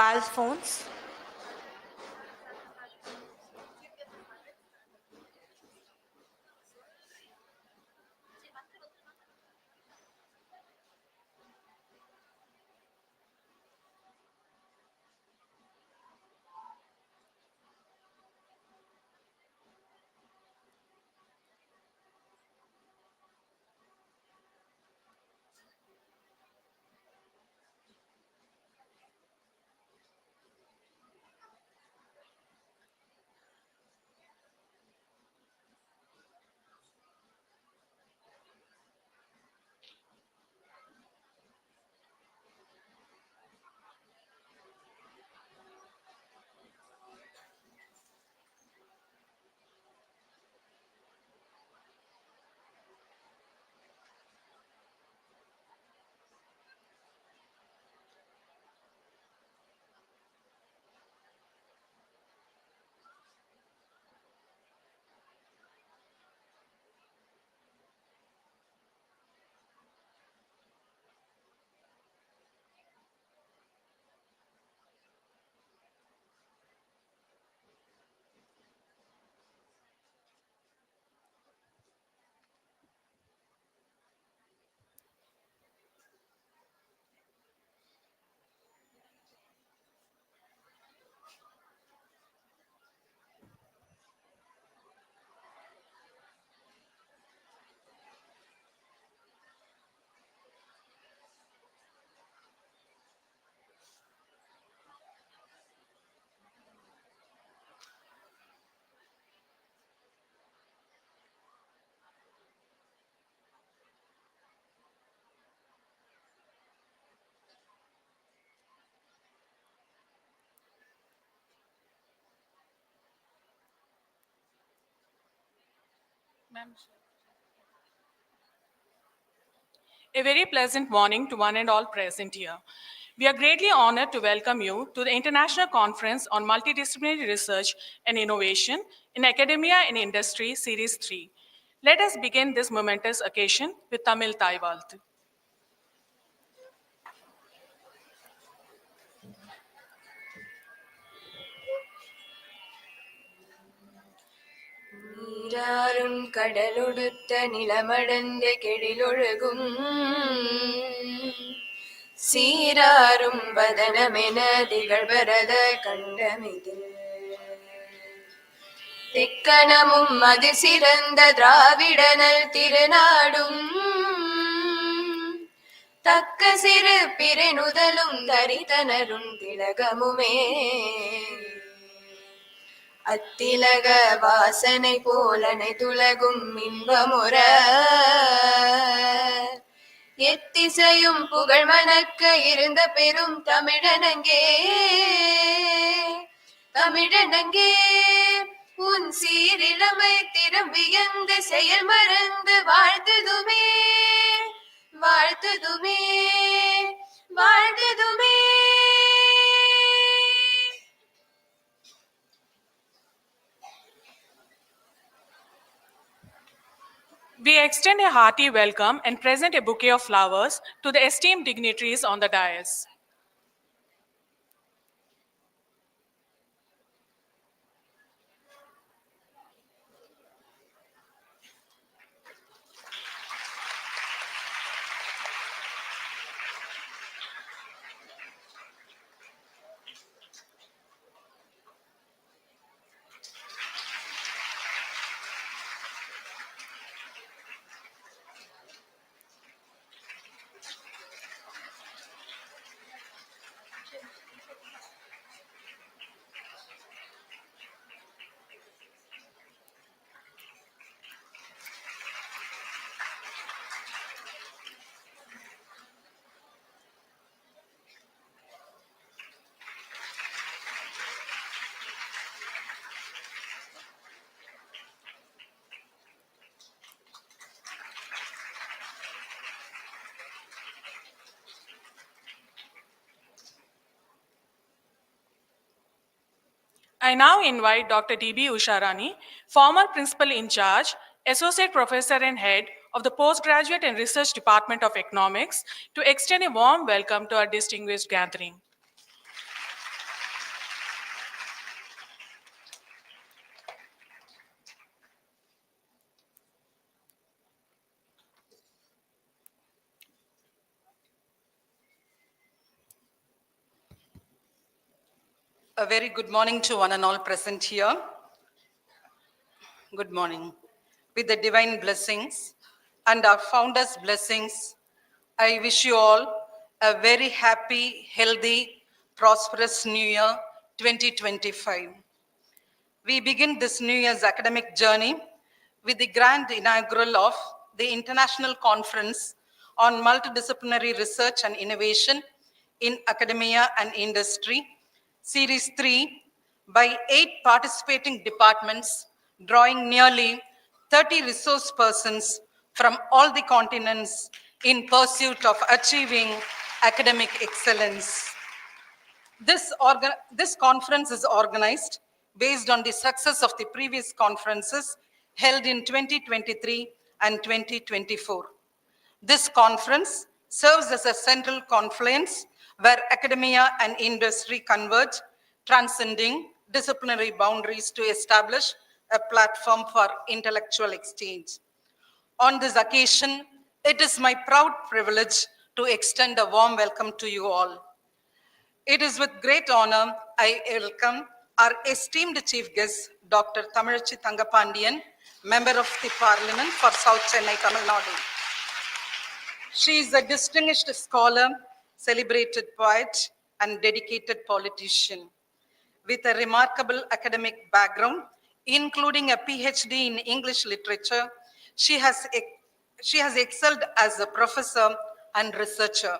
Alphonse. A very pleasant morning to one and all present here. We are greatly honored to welcome you to the International Conference on Multidisciplinary Research and Innovation in Academia and Industry, Series 3. Let us begin this momentous occasion with Tamil Taivaltu. நீராறும் கடலொடுத்த நிலமடந்த கெழிலொழுகும் சீராறும் வதனமென திகழ்வரத கண்டமிதில் தெக்கணமும் அது சிறந்த திராவிடனல் திருநாடும் தக்க சிறு பிறனுதலும் தரிதனரும் திலகமுமே அத்திலக வாசனை போலனை துலகும் இன்பமுற எத்திசையும் புகழ் மணக்க இருந்த பெரும் தமிழனங்கே தமிழனங்கே உன் சீரிழமை திரும்பியந்த செயல் மறந்து வாழ்த்துதுமே வாழ்த்துதுமே வாழ்த்துதுமே. We extend a hearty welcome and present a bouquet of flowers to the esteemed dignitaries on the dais. I now invite Dr. D.B. Usharani, former Principal in Charge, Associate Professor and Head of the Postgraduate and Research Department of Economics, to extend a warm welcome to our distinguished gathering. A very good morning to one and all present here. Good morning. With the divine blessings and our founder's blessings, I wish you all a very happy, healthy, prosperous New Year 2025. We begin this New Year's academic journey with the grand inaugural of the International Conference on Multidisciplinary Research and Innovation in Academia and Industry, Series 3, by 8 participating departments, drawing nearly 30 resource persons from all the continents in pursuit of achieving academic excellence. This conference is organized based on the success of the previous conferences held in 2023 and 2024. This conference serves as a central confluence where academia and industry converge, transcending disciplinary boundaries to establish a platform for intellectual exchange. On this occasion, it is my proud privilege to extend a warm welcome to you all. It is with great honor I welcome our esteemed chief guest, Dr. Thamizhachi Thangapandiyan, member of the Parliament for South Chennai, Tamil Nadu. She is a distinguished scholar, celebrated poet, and dedicated politician. With a remarkable academic background, including a PhD in English literature, she has excelled as a professor and researcher.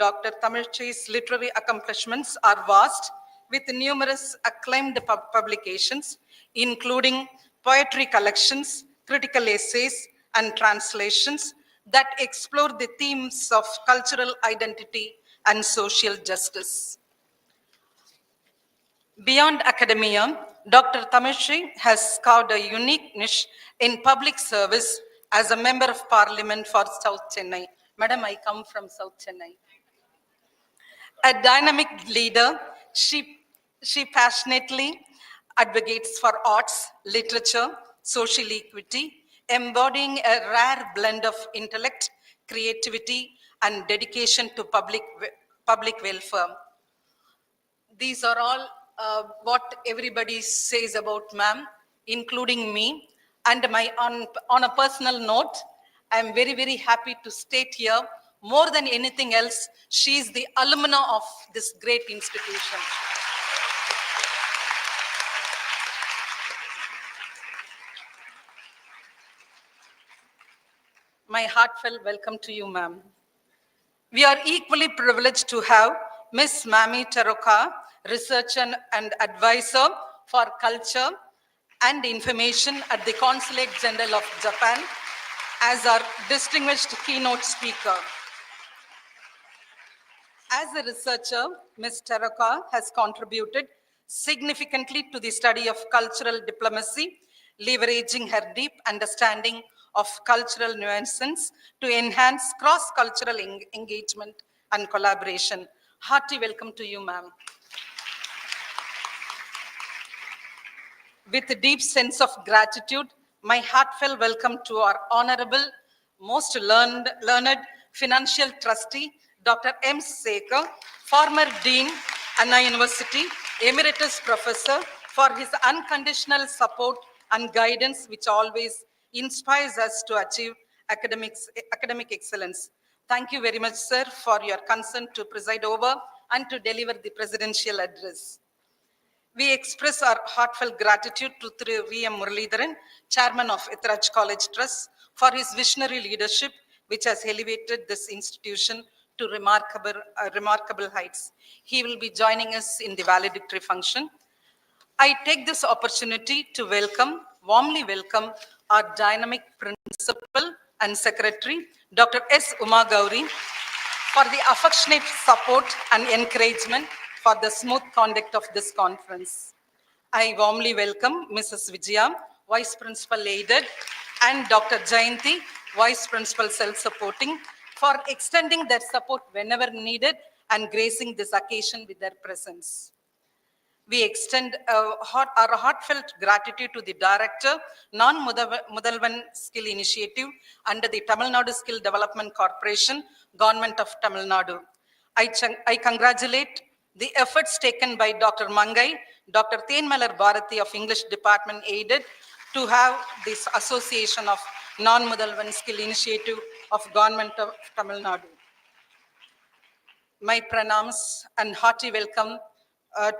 Dr. Thamizhachi's literary accomplishments are vast, with numerous acclaimed publications, including poetry collections, critical essays, and translations that explore the themes of cultural identity and social justice. Beyond academia, Dr. Thamizhachi has carved a unique niche in public service as a member of Parliament for South Chennai. Madam, I come from South Chennai. A dynamic leader, she passionately advocates for arts, literature, social equity, embodying a rare blend of intellect, creativity, and dedication to public welfare. These are all what everybody says about ma'am, including me. And on a personal note, I'm very, very happy to state here, more than anything else, she is the alumna of this great institution. My heartfelt welcome to you, ma'am. We are equally privileged to have Ms. Mami Taroka, researcher and advisor for culture and information at the Consulate General of Japan, as our distinguished keynote speaker. As a researcher, Ms. Taroka has contributed significantly to the study of cultural diplomacy, leveraging her deep understanding of cultural nuances to enhance cross-cultural engagement and collaboration. Hearty welcome to you, ma'am. With a deep sense of gratitude, my heartfelt welcome to our honorable, most learned financial trustee, Dr. M. Sekhar, former Dean, Anna University, Emeritus Professor, for his unconditional support and guidance, which always inspires us to achieve academic excellence. Thank you very much, sir, for your consent to preside over and to deliver the presidential address. We express our heartfelt gratitude to V.M. Muralidharan, Chairman of Ethiraj College Trust, for his visionary leadership, which has elevated this institution to remarkable heights. He will be joining us in the valedictory function. I take this opportunity to warmly welcome our dynamic principal and secretary, Dr. S. Uma Gauri, for the affectionate support and encouragement for the smooth conduct of this conference. I warmly welcome Mrs. Vijaya, Vice Principal Aided, and Dr. Jayanti, Vice Principal Self-Supporting, for extending their support whenever needed and gracing this occasion with their presence. We extend our heartfelt gratitude to the Director, Naan Mudhalvan Skill Initiative under the Tamil Nadu Skill Development Corporation, Government of Tamil Nadu. I congratulate The efforts taken by Dr. Mangai, Dr. Tenmalar Bharati of English Department aided to have this association of non-Mudhalvan skill initiative of Government of Tamil Nadu. My pranams and hearty welcome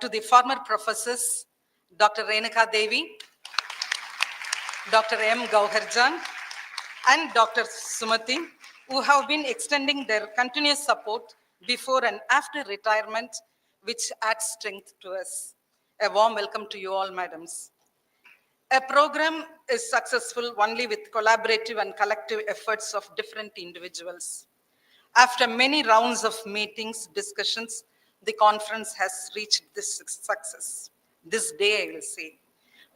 to the former professors, Dr. Renuka Devi, Dr. M. Gauharjan, and Dr. Sumati, who have been extending their continuous support before and after retirement, which adds strength to us. A warm welcome to you all, madams. A program is successful only with collaborative and collective efforts of different individuals. After many rounds of meetings, discussions, the conference has reached this success. This day, I will say.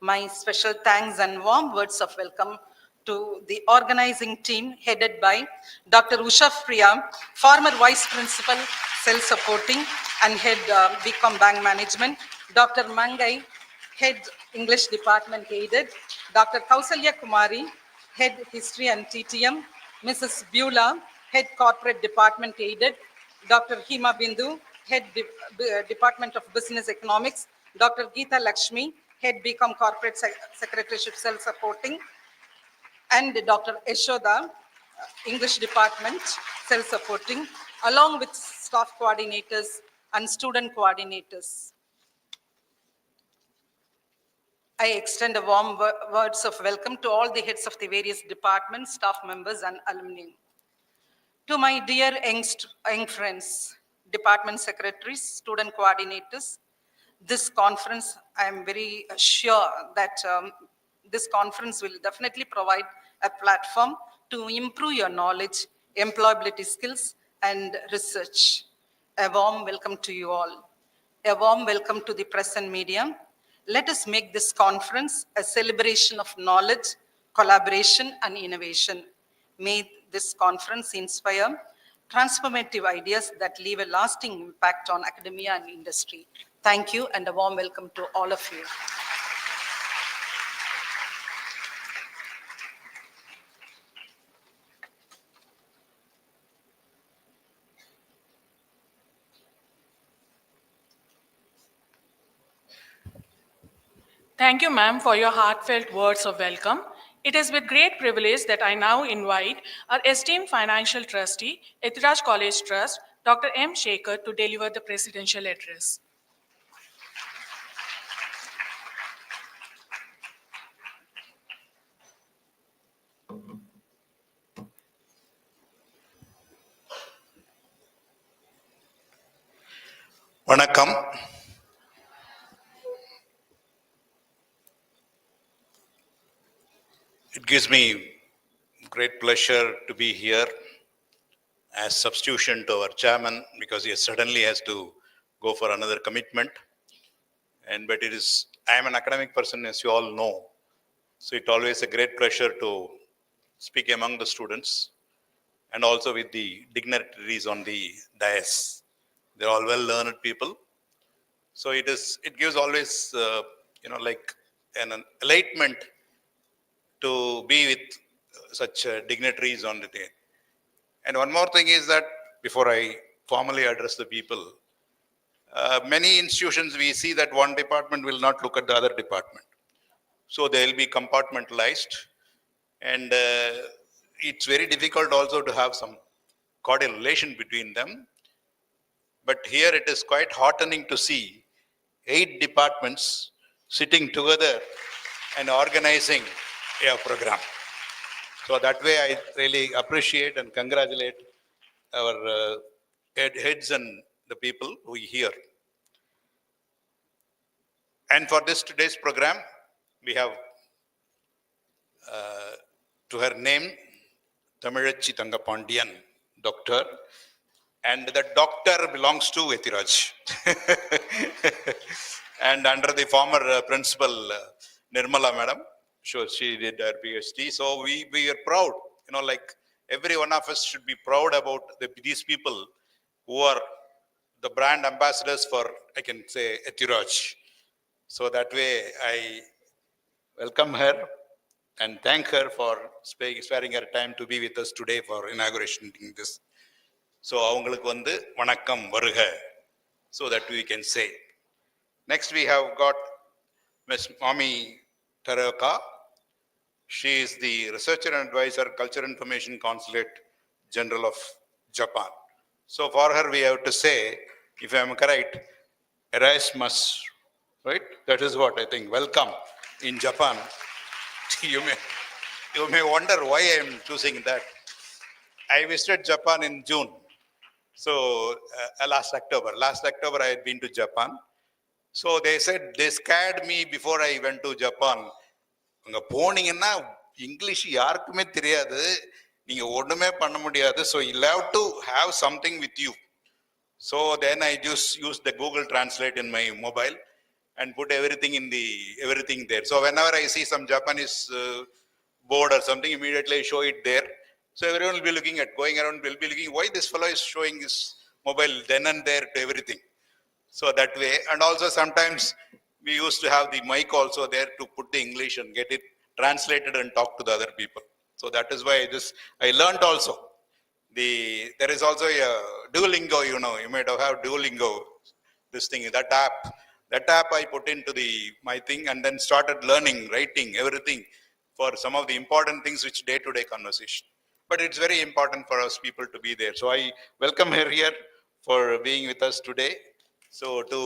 My special thanks and warm words of welcome to the organizing team headed by Dr. Usha Priya, former Vice Principal, Self-Supporting and Head BCom Bank Management, Dr. Mangai, Head English Department aided, Dr. Kausalya Kumari, Head History and TTM, Mrs. Beulah, Head Corporate Department aided, Dr. Hima Bindu, Head Department of Business Economics, Dr. Geeta Lakshmi, Head BCom Corporate Secretaryship Self-Supporting, and Dr. Eshoda, English Department Self-Supporting, along with staff coordinators and student coordinators. I extend a warm words of welcome to all the heads of the various departments, staff members, and alumni. To my dear young friends, department secretaries, student coordinators, this conference, I am very sure that this conference will definitely provide a platform to improve your knowledge, employability skills, and research. A warm welcome to you all. A warm welcome to the press and media. Let us make this conference a celebration of knowledge, collaboration, and innovation. May this conference inspire transformative ideas that leave a lasting impact on academia and industry. Thank you, and a warm welcome to all of you. Thank you, ma'am, for your heartfelt words of welcome. It is with great privilege that I now invite our esteemed financial trustee, Ethiraj College Trust, Dr. M. Shekhar, to deliver the presidential address. Vanakkam. It gives me great pleasure to be here as substitution to our chairman because he suddenly has to go for another commitment. But I am an academic person, as you all know. So it's always a great pleasure to speak among the students and also with the dignitaries on the dais. They're all well-learned people. So it gives always, like an enlightenment to be with such dignitaries on the day. And one more thing is that before I formally address the people, many institutions we see that one department will not look at the other department. So they will be compartmentalized, and it's very difficult also to have some cordial relation between them. But here it is quite heartening to see 8 departments sitting together and organizing a program. So that way I really appreciate and congratulate our heads and the people who are here. And for today's program, we have to her name, Thamizhachi Thangapandiyan, doctor. And the doctor belongs to Ethiraj. And under the former principal, Nirmala madam, sure, she did her PhD. So we are proud, like every one of us should be proud about these people who are the brand ambassadors for, I can say, Ethiraj. So that way I welcome her and thank her for sparing her time to be with us today for inauguration this. So அவங்களுக்கு வணக்கம் வருக. so that we can say. Next, we have got Ms. Mami Taraka. She is the Researcher and Advisor, Culture Information Consulate General of Japan. So for her, we have to say, if I am correct, Erasmus, right? That is what I think. Welcome in Japan. You may wonder why I am choosing that. I visited Japan in June. So last October I had been to Japan. So they said they scared me before I went to Japan. அங்க போனீங்கன்னா English யாருக்குமே தெரியாது, நீங்க ஒண்ணுமே பண்ண முடியாது. So you have to have something with you. So then I just used the Google Translate in my mobile and put everything there. So whenever I see some Japanese board or something, immediately I show it there. So everyone will be looking at, going around will be looking, why this fellow is showing his mobile then and there to everything. So that way, and also sometimes we used to have the mic also there to put the English and get it translated and talk to the other people. So that is why I learned also. There is also a Duolingo, you might have Duolingo, this thing, that app I put into my thing and then started learning, writing, everything for some of the important things which day-to-day conversation. But it's very important for us people to be there. So I welcome her here for being with us today. So to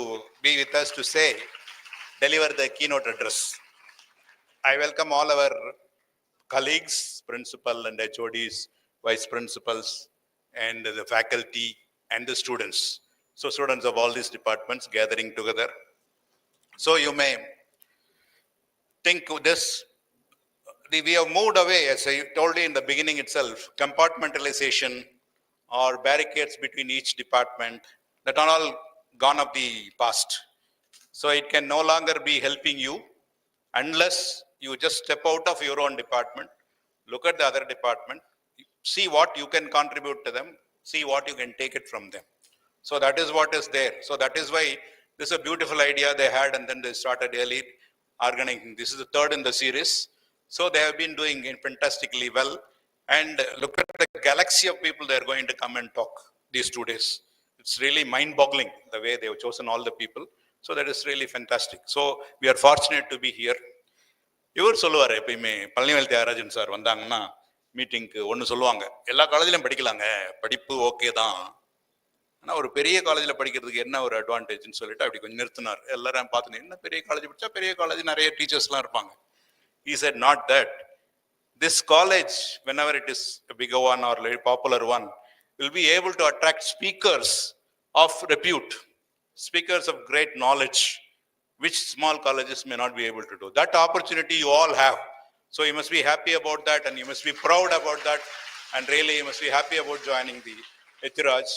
be with us to deliver the keynote address. I welcome all our colleagues, principal and HODs, vice principals, and the faculty and the students. So students of all these departments gathering together. So you may think this, we have moved away, as I told you in the beginning itself, compartmentalization or barricades between each department, that are all gone of the past. So it can no longer be helping you unless you just step out of your own department, look at the other department, see what you can contribute to them, see what you can take it from them. So that is what is there. So that is why this is a beautiful idea they had, and then they started early organizing. This is the third in the series. So they have been doing it fantastically well. And look at the galaxy of people they are going to come and talk these 2 days. It's really mind-boggling the way they have chosen all the people. So that is really fantastic. So we are fortunate to be here. இவர் சொல்லுவார், எப்பயுமே Palanivel Thiagarajan sir வந்தாங்கன்னா மீட்டிங்க்கு ஒன்று சொல்லுவாங்க, எல்லா காலேஜிலும் படிக்கலாங்க, படிப்பு okay தான், ஆனால் ஒரு பெரிய காலேஜில் படிக்கிறதுக்கு என்ன ஒரு அட்வான்டேஜ்னு சொல்லிட்டு அப்படி கொஞ்சம் நிறுத்தினார். எல்லாரும் பார்த்துன்னு, என்ன பெரிய காலேஜ் படித்தா பெரிய காலேஜ் நிறைய டீச்சர்ஸ்லாம் இருப்பாங்க. He said, not that. This college, whenever it is a bigger one or a popular one, will be able to attract speakers of repute, speakers of great knowledge, which small colleges may not be able to do. That opportunity you all have. So you must be happy about that, and you must be proud about that, and really you must be happy about joining the Ethiraj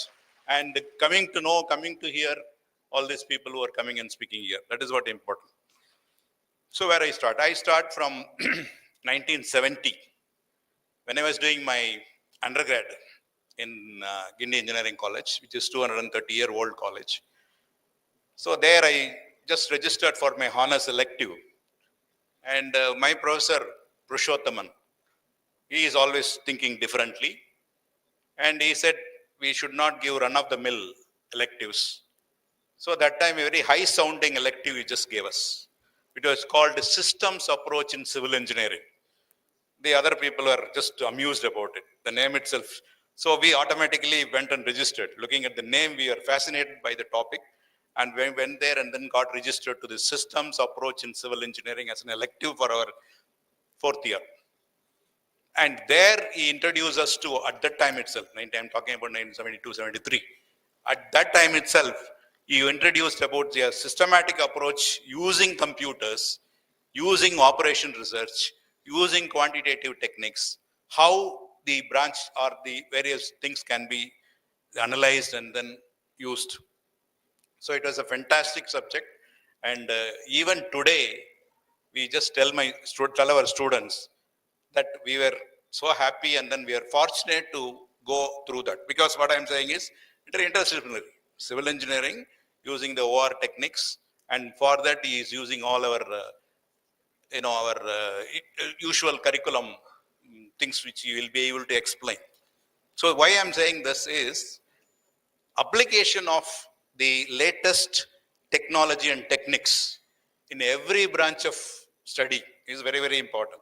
and coming to hear all these people who are coming and speaking here. That is what is important. So where I start from 1970, when I was doing my undergrad in Guinea Engineering College, which is 230-year-old college. So there I just registered for my honors elective. And my professor, Purushothaman, he is always thinking differently. And he said, we should not give run-of-the-mill electives. So that time, a very high-sounding elective he just gave us. It was called Systems Approach in Civil Engineering. The other people were just amused about it, the name itself. So we automatically went and registered. Looking at the name, we were fascinated by the topic. And we went there and then got registered to the Systems Approach in Civil Engineering as an elective for our 4th year. And there he introduced us to, at that time itself, I'm talking about 1972, 73. At that time itself, he introduced about the systematic approach using computers, using operation research, using quantitative techniques, how the branch or the various things can be analyzed and then used. So it was a fantastic subject, and even today, we just tell our students that we were so happy, and then we are fortunate to go through that. Because what I am saying is, interdisciplinary, civil engineering, using the OR techniques, and for that he is using all our, our usual curriculum things which you will be able to explain. So why I am saying this is, application of the latest technology and techniques in every branch of study is very, very important.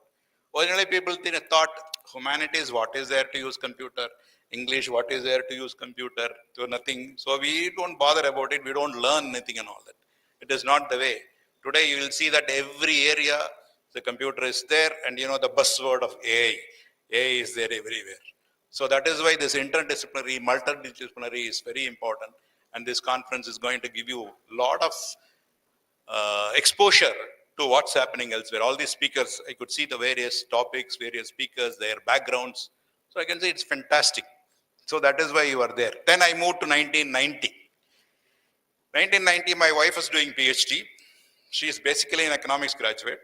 Originally, people thought humanities, what is there to use computer? English, what is there to use computer? So nothing. So we don't bother about it. We don't learn anything and all that. It is not the way. Today, you will see that every area, the computer is there, and the buzzword of AI. AI is there everywhere. So that is why this multidisciplinary is very important. And this conference is going to give you a lot of exposure to what's happening elsewhere. All these speakers, I could see the various topics, various speakers, their backgrounds. So I can say it's fantastic. So that is why you are there. Then I moved to 1990. 1990, my wife was doing PhD. She is basically an economics graduate.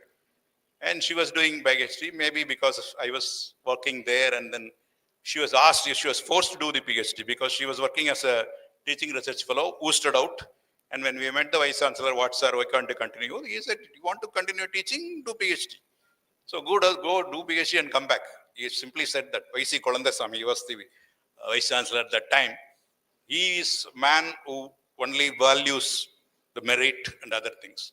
And she was doing PhD, maybe because I was working there, and then she was asked, she was forced to do the PhD because she was working as a teaching research fellow who stood out. And when we met the vice chancellor, what sir, why can't you continue? He said, you want to continue teaching? Do PhD. So go do PhD and come back. He simply said that. Vaisi Kolandasamy, he was the vice chancellor at that time. He is a man who only values the merit and other things.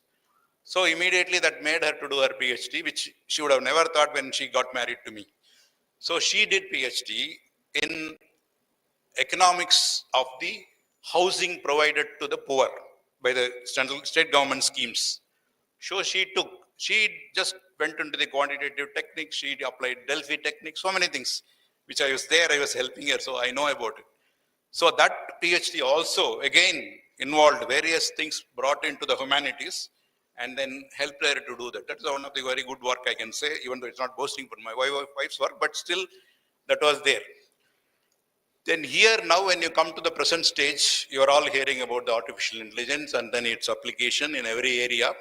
So immediately that made her to do her PhD, which she would have never thought when she got married to me. So she did PhD in economics of the housing provided to the poor by the state government schemes. So she just went into the quantitative techniques, she applied Delphi techniques, so many things, which I was there, I was helping her, so I know about it. So that PhD also, again, involved various things brought into the humanities, and then helped her to do that. That's one of the very good work I can say, even though it's not boasting for my wife's work, but still that was there. Then here now when you come to the present stage, you are all hearing about the artificial intelligence and then its application in every area,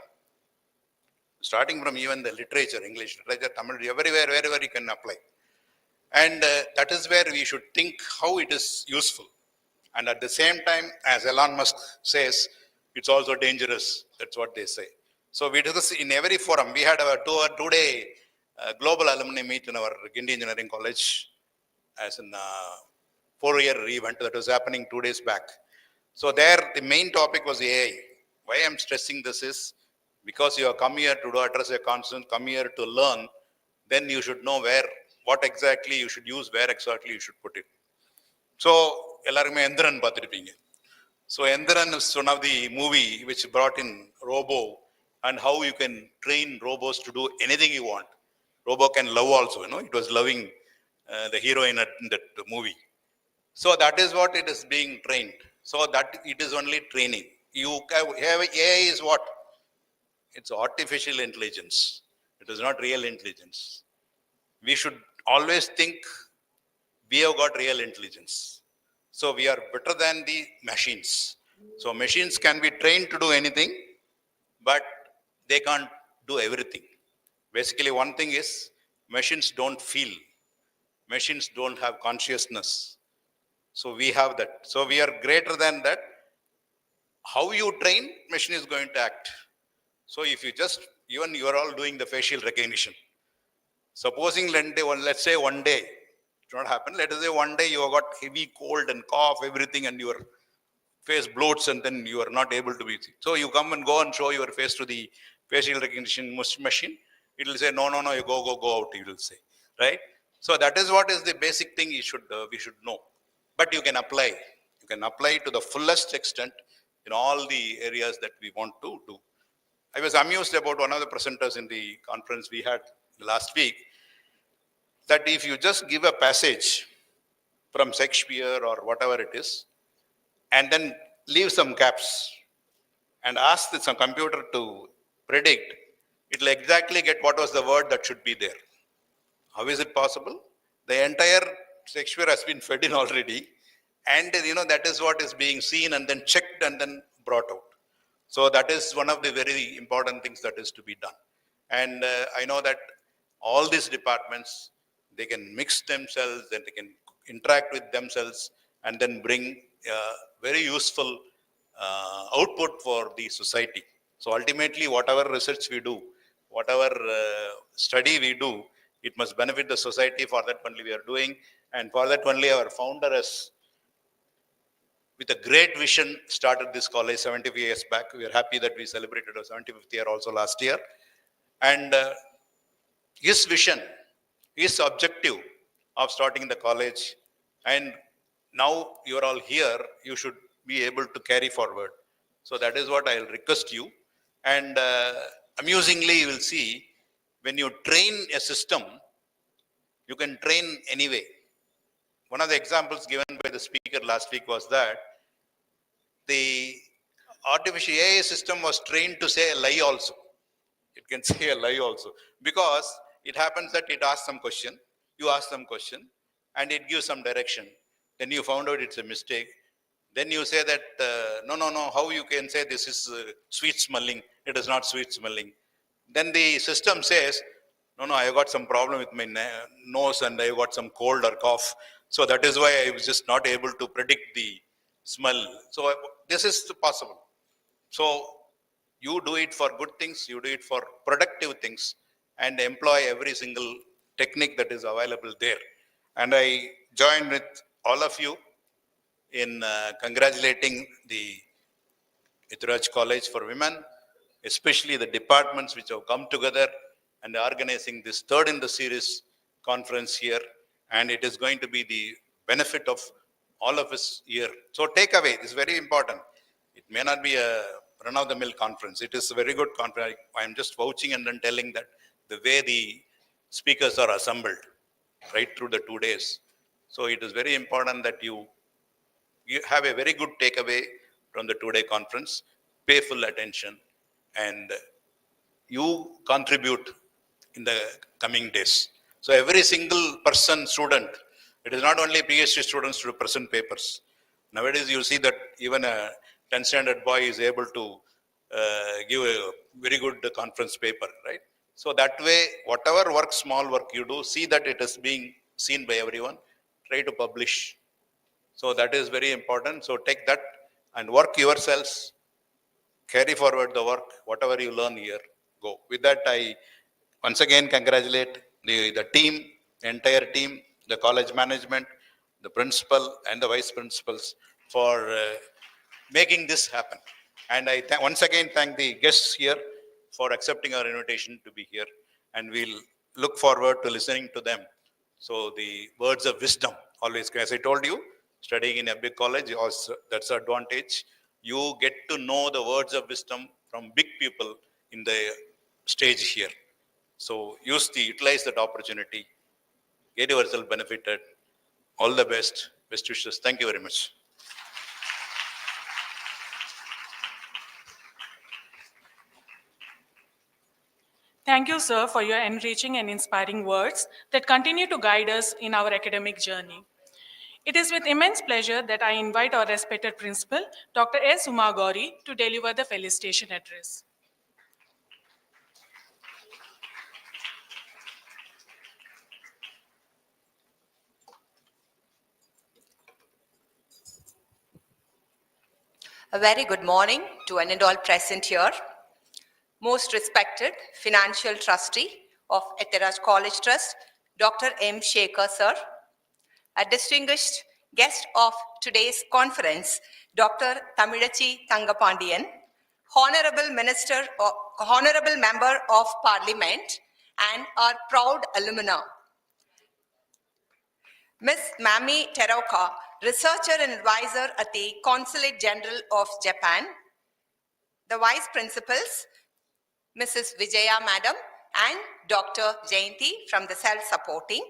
starting from even the literature, English literature, Tamil, everywhere, wherever you can apply. And that is where we should think how it is useful. And at the same time, as Elon Musk says, it's also dangerous. That's what they say. So we do this in every forum. We had our two-day global alumni meet in our Guindy Engineering College as in 4-year event that was happening 2 days back. So there, the main topic was AI. Why I'm stressing this is because you have come here to address a concern, come here to learn, then you should know what exactly you should use, where exactly you should put it. So, எல்லாருமே எந்திரன் பார்த்துருப்பீங்க. So, Endiran is one of the movie which brought in Robo and how you can train robots to do anything you want. Robo can love also, it was loving the heroine in that movie. So that is what it is being trained. So that it is only training. You have AI is what? It's artificial intelligence. It is not real intelligence. We should always think we have got real intelligence. So we are better than the machines. So machines can be trained to do anything, but they can't do everything. Basically, one thing is machines don't feel. Machines don't have consciousness. So we have that. So we are greater than that. How you train, machine is going to act. So if you even you are all doing the facial recognition. Supposing let's say one day, it not happen. Let us say one day you have got heavy cold and cough, everything, and your face bloats, and then you are not able to breathe. So you come and go and show your face to the facial recognition machine. It will say, no, you go out, it will say, right? So that is what is the basic thing we should know. But you can apply. You can apply to the fullest extent in all the areas that we want to do. I was amused about one of the presenters in the conference we had last week, that if you just give a passage from Shakespeare or whatever it is, and then leave some gaps and ask some computer to predict, it will exactly get what was the word that should be there. How is it possible? The entire Shakespeare has been fed in already, and that is what is being seen and then checked and then brought out. So that is one of the very important things that is to be done. And I know that all these departments, they can mix themselves and they can interact with themselves and then bring very useful output for the society. So ultimately, whatever research we do, whatever study we do, it must benefit the society. For that only we are doing, and for that only our founder has with a great vision, started this college 75 years back. We are happy that we celebrated our 75th year also last year. And his vision, his objective of starting the college, and now you are all here, you should be able to carry forward. So that is what I'll request you. And amusingly, you will see, when you train a system, you can train anyway. One of the examples given by the speaker last week was that the artificial AI system was trained to say a lie also. It can say a lie also, because it happens that it asks some question, you ask some question, and it gives some direction. Then you found out it's a mistake. Then you say that, no, how you can say this is sweet smelling? It is not sweet smelling. Then the system says, no, I got some problem with my nose and I got some cold or cough. So that is why I was just not able to predict the smell. So this is possible. So you do it for good things, you do it for productive things, and employ every single technique that is available there. And I join with all of you in congratulating the Ethiraj College for Women, especially the departments which have come together and organizing this third in the series conference here. And it is going to be the benefit of all of us here. So take away, this is very important. It may not be a run-of-the-mill conference. It is a very good conference. I am just vouching and then telling that the way the speakers are assembled right through the 2 days. So it is very important that you have a very good takeaway from the 2-day conference, pay full attention, and you contribute in the coming days. So every single person, student, it is not only PhD students to present papers. Nowadays you see that even a 10th standard boy is able to give a very good conference paper, right? So that way, whatever work, small work you do, see that it is being seen by everyone, try to publish. So that is very important. So take that and work yourselves, carry forward the work, whatever you learn here, go. With that, I once again congratulate the team, the entire team, the college management, the principal and the vice principals for making this happen. And I once again thank the guests here for accepting our invitation to be here. And we'll look forward to listening to them. So the words of wisdom, always, as I told you, studying in a big college, that's an advantage. You get to know the words of wisdom from big people in the stage here. So utilize that opportunity, get yourself benefited. All the best. Best wishes. Thank you very much. Thank you, sir, for your enriching and inspiring words that continue to guide us in our academic journey. It is with immense pleasure that I invite our respected principal, Dr. S. Uma Gauri, to deliver the felicitation address. A very good morning to one and all present here. Most respected financial trustee of Ethiraj College Trust, Dr. M. Shekhar, sir. A distinguished guest of today's conference, Dr. Thamizhachi Thangapandiyan, Honorable Member of Parliament, and our proud alumna. Ms. Mami Teroka, Researcher and Advisor at the Consulate General of Japan. The Vice Principals, Mrs. Vijaya Madam and Dr. Jayanti from the Self-Supporting.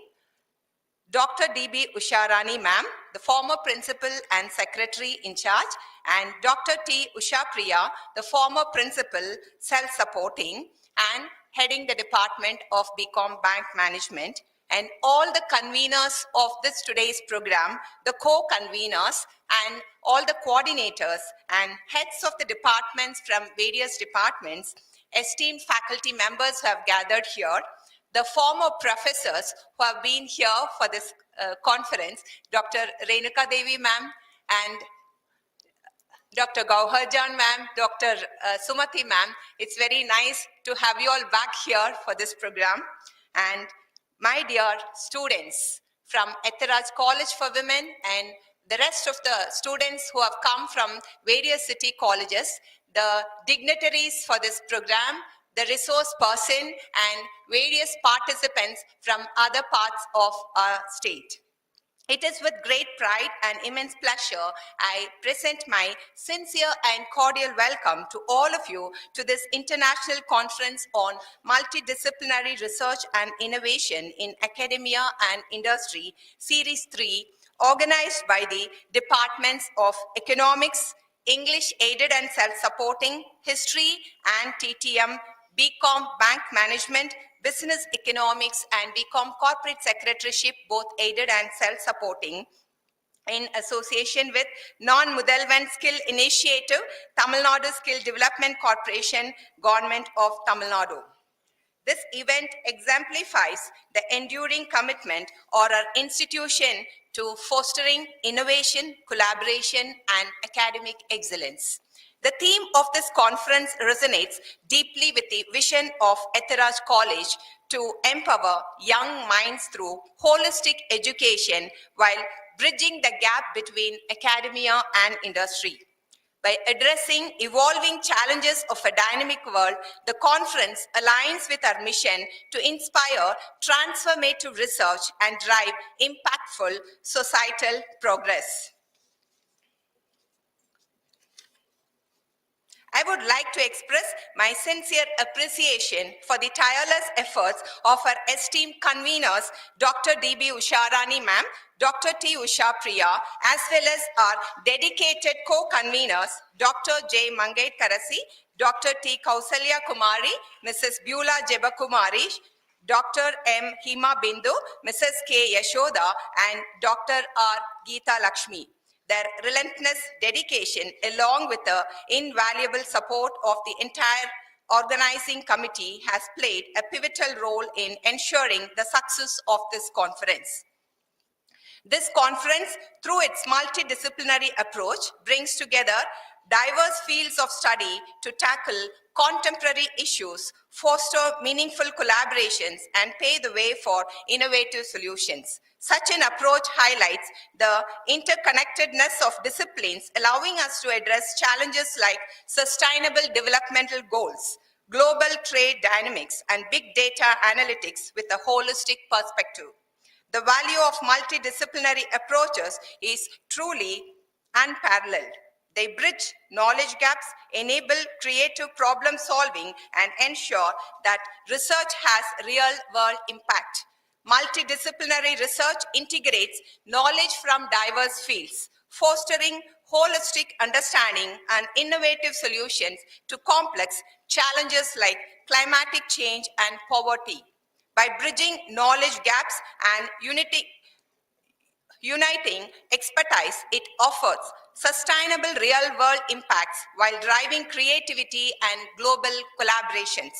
Dr. D.B. Usharani Ma'am, the former Principal and Secretary in charge, and Dr. T. Usha Priya, the former Principal, Self-Supporting, and heading the Department of BCom Bank Management, and all the conveners of this today's program, the co-conveners, and all the coordinators and heads of the departments from various departments, esteemed faculty members who have gathered here, the former professors who have been here for this conference, Dr. Renuka Devi ma'am and Dr. Gauharjan ma'am, Dr. Sumati ma'am. It's very nice to have you all back here for this program. And my dear students from Ethiraj College for Women and the rest of the students who have come from various city colleges, the dignitaries for this program, the resource person, and various participants from other parts of our state. It is with great pride and immense pleasure I present my sincere and cordial welcome to all of you to this international conference on multidisciplinary research and innovation in academia and industry, Series 3, organized by the Departments of Economics, English Aided and Self-Supporting, History and TTM, BCom Bank Management, Business Economics, and BCom Corporate Secretaryship, both aided and self-supporting, in association with Naan Mudhalvan Skill Initiative, Tamil Nadu Skill Development Corporation, Government of Tamil Nadu. This event exemplifies the enduring commitment of our institution to fostering innovation, collaboration, and academic excellence. The theme of this conference resonates deeply with the vision of Ethiraj College to empower young minds through holistic education while bridging the gap between academia and industry. By addressing evolving challenges of a dynamic world, the conference aligns with our mission to inspire transformative research and drive impactful societal progress. I would like to express my sincere appreciation for the tireless efforts of our esteemed conveners, Dr. D.B. Usharani ma'am, Dr. T. Usha Priya, as well as our dedicated co-conveners, Dr. J. Mangai Karasi, Dr. T. Kausalya Kumari, Mrs. Beulah Jebakumari, Dr. M. Hima Bindu, Mrs. K. Yashoda, and Dr. R. Geeta Lakshmi. Their relentless dedication, along with the invaluable support of the entire organizing committee, has played a pivotal role in ensuring the success of this conference. This conference, through its multidisciplinary approach, brings together diverse fields of study to tackle contemporary issues, foster meaningful collaborations, and pave the way for innovative solutions. Such an approach highlights the interconnectedness of disciplines, allowing us to address challenges like sustainable developmental goals, global trade dynamics, and big data analytics with a holistic perspective. The value of multidisciplinary approaches is truly unparalleled. They bridge knowledge gaps, enable creative problem solving, and ensure that research has real-world impact. Multidisciplinary research integrates knowledge from diverse fields, fostering holistic understanding and innovative solutions to complex challenges like climatic change and poverty. By bridging knowledge gaps and uniting expertise, it offers sustainable real-world impacts while driving creativity and global collaborations.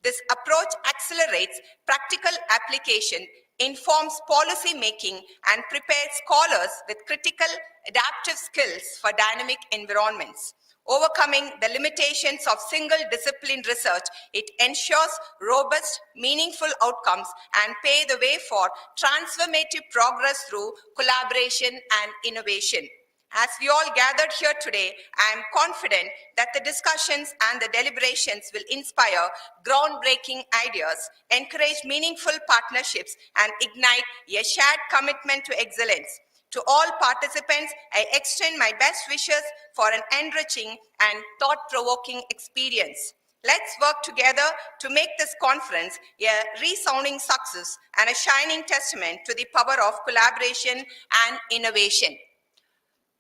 This approach accelerates practical application, informs policy making, and prepares scholars with critical adaptive skills for dynamic environments. Overcoming the limitations of single discipline research, it ensures robust, meaningful outcomes and pave the way for transformative progress through collaboration and innovation. As we all gathered here today, I am confident that the discussions and the deliberations will inspire groundbreaking ideas, encourage meaningful partnerships, and ignite a shared commitment to excellence. To all participants, I extend my best wishes for an enriching and thought-provoking experience. Let's work together to make this conference a resounding success and a shining testament to the power of collaboration and innovation.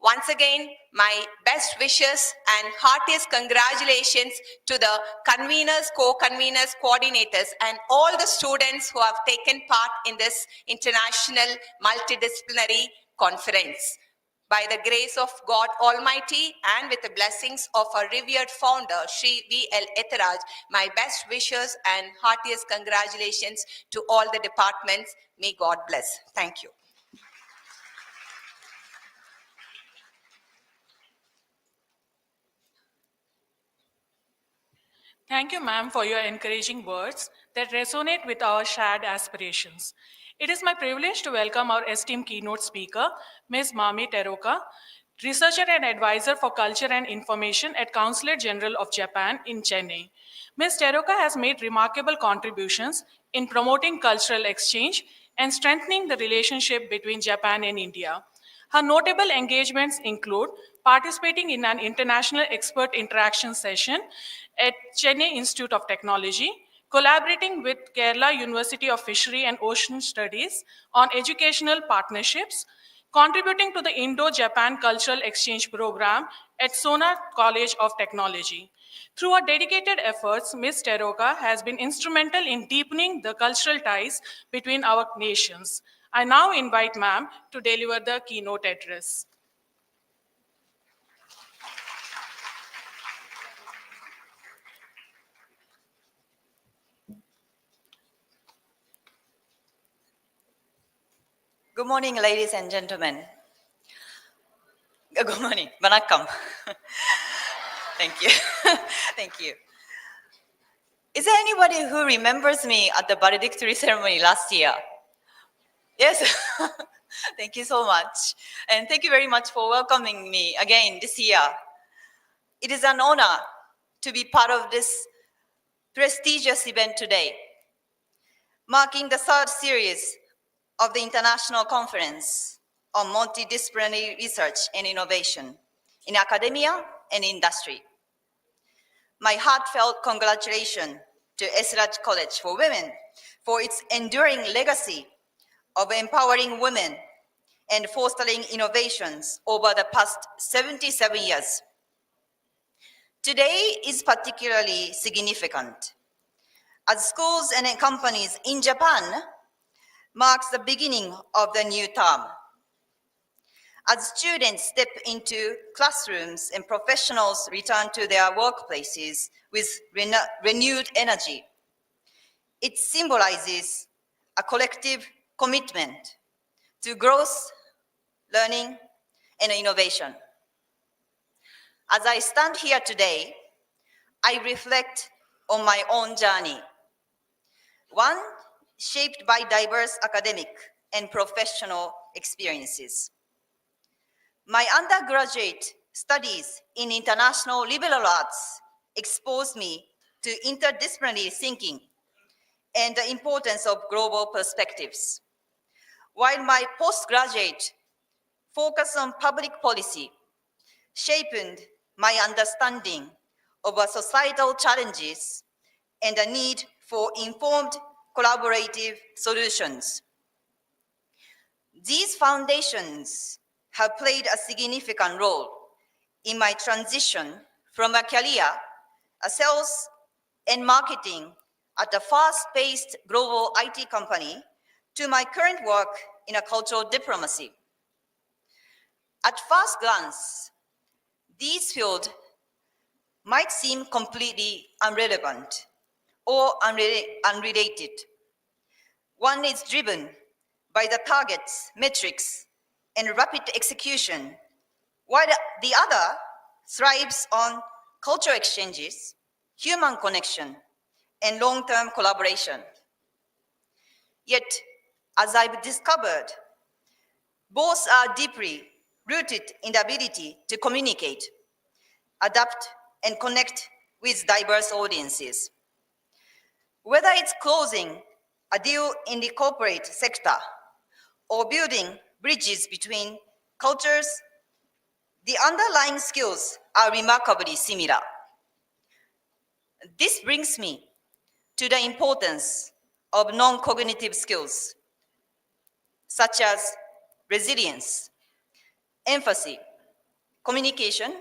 Once again, my best wishes and heartiest congratulations to the conveners, co-conveners, coordinators, and all the students who have taken part in this international multidisciplinary conference. By the grace of God Almighty and with the blessings of our revered founder, Sri V.L. Ethiraj, my best wishes and heartiest congratulations to all the departments. May God bless. Thank you. Thank you, ma'am, for your encouraging words that resonate with our shared aspirations. It is my privilege to welcome our esteemed keynote speaker, Ms. Mami Teroka, researcher and advisor for culture and information at Consulate General of Japan in Chennai. Ms. Teroka has made remarkable contributions in promoting cultural exchange and strengthening the relationship between Japan and India. Her notable engagements include participating in an international expert interaction session at Chennai Institute of Technology, collaborating with Kerala University of Fishery and Ocean Studies on educational partnerships, contributing to the Indo-Japan Cultural Exchange Program at Ethiraj College of Technology. Through her dedicated efforts, Ms. Teroka has been instrumental in deepening the cultural ties between our nations. I now invite ma'am to deliver the keynote address. Good morning, ladies and gentlemen. Good morning. Vanakkam. Thank you. Thank you. Is there anybody who remembers me at the valedictory ceremony last year? Yes. Thank you so much. And thank you very much for welcoming me again this year. It is an honor to be part of this prestigious event today, marking the third series of the International Conference on Multidisciplinary Research and Innovation in academia and industry. My heartfelt congratulations to Ethiraj College for Women for its enduring legacy of empowering women and fostering innovations over the past 77 years. Today is particularly significant as schools and companies in Japan marks the beginning of the new term. As students step into classrooms and professionals return to their workplaces with renewed energy, it symbolizes a collective commitment to growth, learning, and innovation. As I stand here today, I reflect on my own journey, one shaped by diverse academic and professional experiences. My undergraduate studies in international liberal arts exposed me to interdisciplinary thinking and the importance of global perspectives, while my postgraduate focus on public policy shaped my understanding of societal challenges and the need for informed collaborative solutions. These foundations have played a significant role in my transition from a career as sales and marketing at a fast-paced global IT company to my current work in a cultural diplomacy. At first glance, these fields might seem completely irrelevant or unrelated. One is driven by the targets, metrics, and rapid execution, while the other thrives on cultural exchanges, human connection, and long-term collaboration. Yet, as I've discovered, both are deeply rooted in the ability to communicate, adapt, and connect with diverse audiences. Whether it's closing a deal in the corporate sector or building bridges between cultures, the underlying skills are remarkably similar. This brings me to the importance of non-cognitive skills, such as resilience, empathy, communication,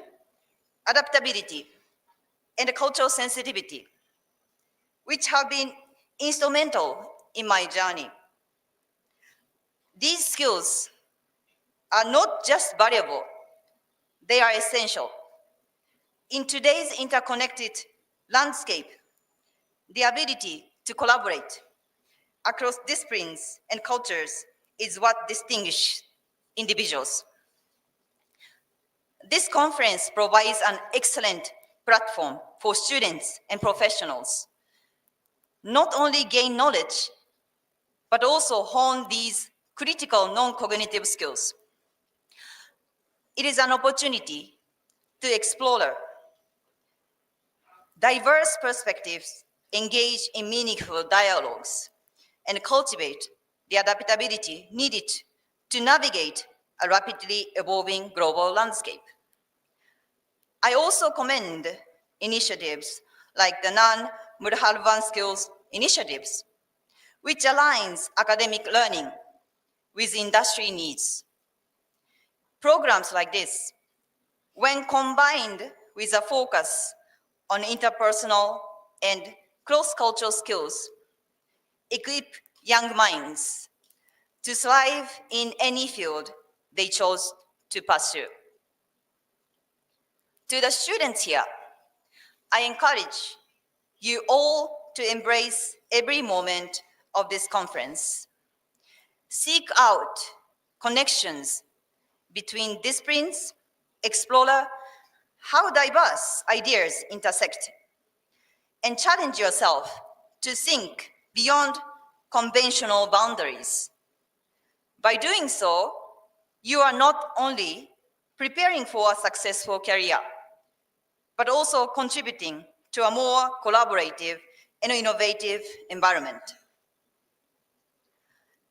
adaptability, and cultural sensitivity, which have been instrumental in my journey. These skills are not just valuable, they are essential. In today's interconnected landscape, the ability to collaborate across disciplines and cultures is what distinguishes individuals. This conference provides an excellent platform for students and professionals not only gain knowledge, but also hone these critical non-cognitive skills. It is an opportunity to explore diverse perspectives, engage in meaningful dialogues, and cultivate the adaptability needed to navigate a rapidly evolving global landscape. I also commend initiatives like the Naan Mudhalvan Skills Initiatives, which aligns academic learning with industry needs. Programs like this, when combined with a focus on interpersonal and cross-cultural skills, equip young minds to thrive in any field they chose to pursue. To the students here, I encourage you all to embrace every moment of this conference. Seek out connections between disciplines, explore how diverse ideas intersect, and challenge yourself to think beyond conventional boundaries. By doing so, you are not only preparing for a successful career, but also contributing to a more collaborative and innovative environment.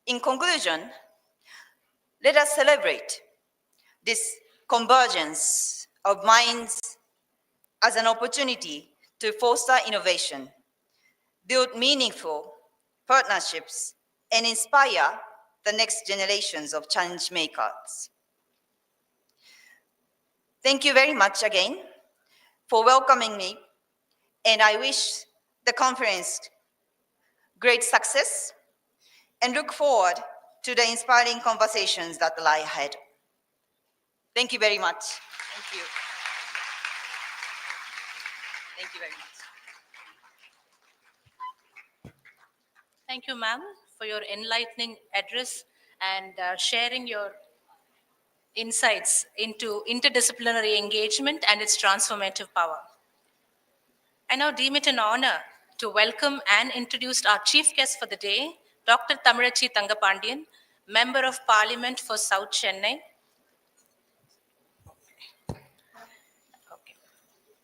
In conclusion, let us celebrate this convergence of minds as an opportunity to foster innovation, build meaningful partnerships, and inspire the next generations of change makers. Thank you very much again for welcoming me, and I wish the conference great success and look forward to the inspiring conversations that lie ahead. Thank you very much. Thank you. Thank you very much. Thank you, ma'am, for your enlightening address and sharing your insights into interdisciplinary engagement and its transformative power. I now deem it an honor to welcome and introduce our chief guest for the day, Dr. Thamizhachi Thangapandian, Member of Parliament for South Chennai.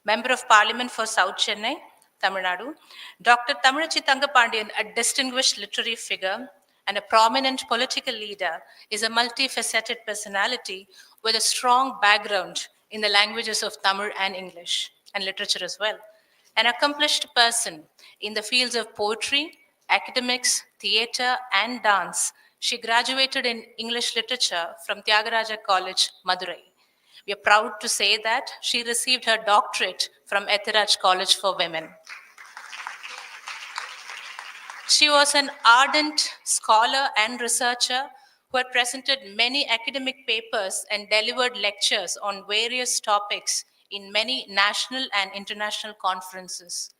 Member of Parliament for South Chennai, Tamil Nadu. Dr. Thamizhachi Thangapandian, a distinguished literary figure and a prominent political leader, is a multifaceted personality with a strong background in the languages of Tamil and English, and literature as well. An accomplished person in the fields of poetry, academics, theatre, and dance. She graduated in English literature from Ethiraj College, Madurai. We are proud to say that she received her doctorate from Ethiraj College for Women. She was an ardent scholar and researcher who had presented many academic papers and delivered lectures on various topics in many national and international conferences.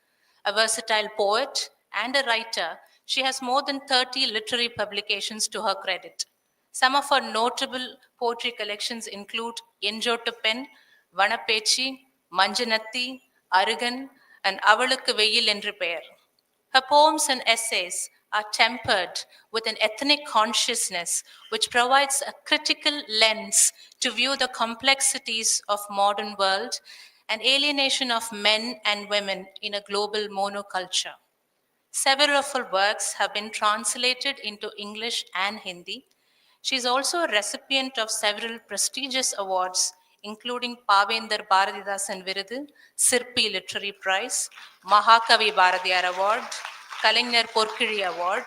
A versatile poet and a writer, she has more than 30 literary publications to her credit. Some of her notable poetry collections include Enjottu Pen, Vanapechi, Manjanatti, Arugan, and Avalukku Veyil Endru Peyar. Her poems and essays are tempered with an ethnic consciousness which provides a critical lens to view the complexities of modern world and alienation of men and women in a global monoculture. Several of her works have been translated into English and Hindi. She is also a recipient of several prestigious awards, including Pavendar Bharatidasan Virudu, Sirpi Literary Prize, Mahakavi Bharatiyar Award, Kalaignar Porkizhi Award,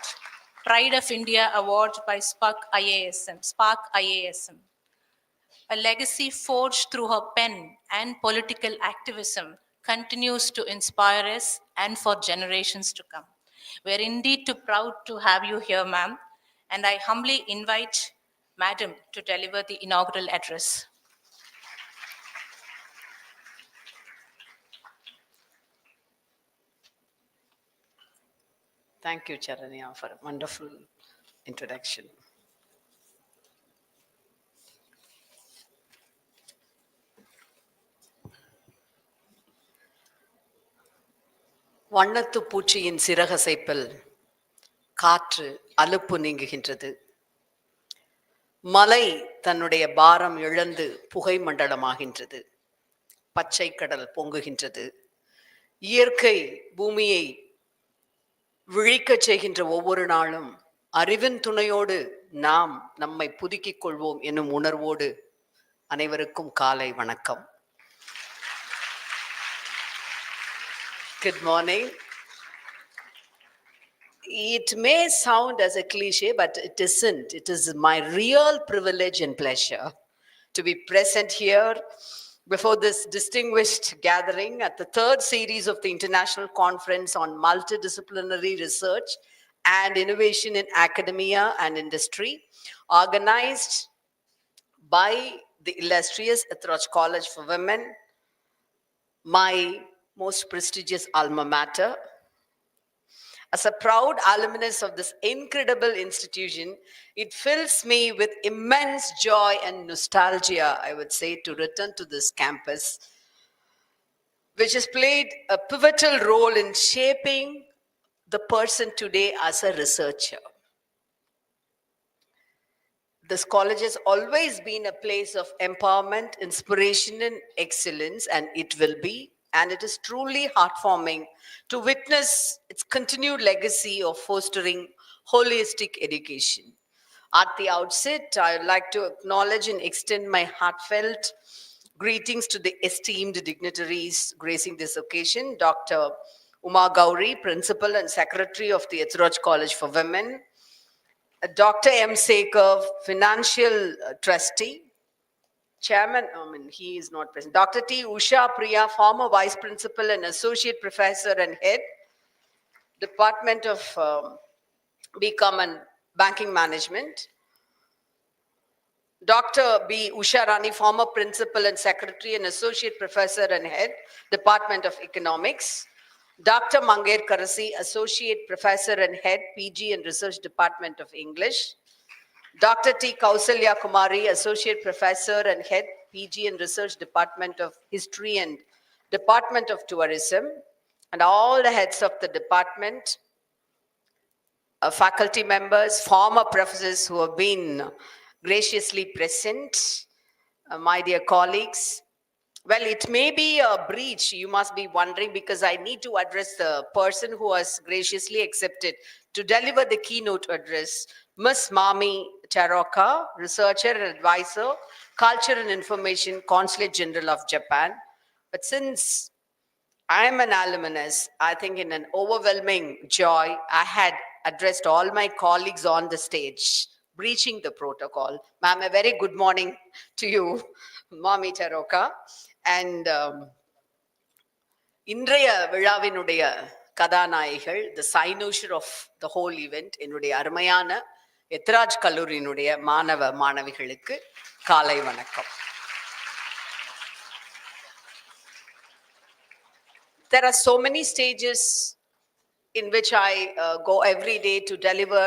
Pride of India Award by Spark IASM. A legacy forged through her pen and political activism continues to inspire us and for generations to come. We are indeed too proud to have you here, ma'am, and I humbly invite Madam to deliver the inaugural address. Thank you, Charanya, for a wonderful introduction. வண்ணத்து பூச்சியின் சிறகசைப்பில் காற்று அலுப்பு நீங்குகின்றது. மலை தன்னுடைய பாரம் இழந்து புகை மண்டலமாகின்றது. பச்சை கடல் பொங்குகின்றது. இயற்கை பூமியை விழிக்கச் செய்கின்ற ஒவ்வொரு நாளும் அறிவின் துணையோடு நாம் நம்மை புதுக்கிக் கொள்வோம் என்னும் உணர்வோடு அனைவருக்கும் காலை வணக்கம். Good morning. It may sound as a cliche, but it isn't. It is my real privilege and pleasure to be present here before this distinguished gathering at the third series of the International Conference on Multidisciplinary Research and Innovation in Academia and Industry, organized by the illustrious Ethiraj College for Women, my most prestigious alma mater. As a proud alumnus of this incredible institution, it fills me with immense joy and nostalgia, I would say, to return to this campus, which has played a pivotal role in shaping the person today as a researcher. This college has always been a place of empowerment, inspiration, and excellence, and it will be. And it is truly heartwarming to witness its continued legacy of fostering holistic education. At the outset, I would like to acknowledge and extend my heartfelt greetings to the esteemed dignitaries gracing this occasion, Dr. Uma Gauri, Principal and Secretary of the Ethiraj College for Women, Dr. M. Sekar, Financial Trustee, Chairman, he is not present. Dr. T. Usha Priya, former Vice Principal and Associate Professor and Head, Department of BCom and Banking Management. Dr. B. Usha Rani, former Principal and Secretary and Associate Professor and Head, Department of Economics. Dr. Mangair Karasi, Associate Professor and Head, PG and Research Department of English. Dr. T. Kausalya Kumari, Associate Professor and Head, PG and Research Department of History and Department of Tourism, and all the heads of the department, faculty members, former professors who have been graciously present, my dear colleagues. Well, it may be a breach, you must be wondering, because I need to address the person who has graciously accepted to deliver the keynote address, Ms. Mami Taroka, researcher and advisor, Culture and Information, Consulate General of Japan. But since I am an alumnus, I think in an overwhelming joy, I had addressed all my colleagues on the stage, breaching the protocol. Ma'am, a very good morning to you, Mami Taroka. And இன்றைய விழாவினுடைய கதாநாயகிகள், the cynosure of the whole event, என்னுடைய அருமையான எத்திராஜ் கல்லூரியினுடைய மாணவ மாணவிகளுக்கு காலை வணக்கம். There are so many stages in which I go every day to deliver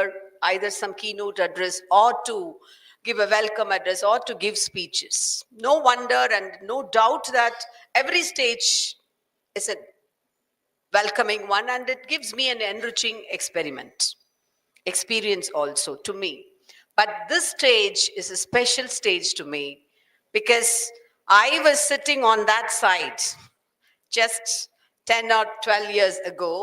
either some keynote address or to give a welcome address or to give speeches. No wonder and no doubt that every stage is a welcoming one, and it gives me an enriching experience also to me. But this stage is a special stage to me because I was sitting on that side just 10 or 12 years ago,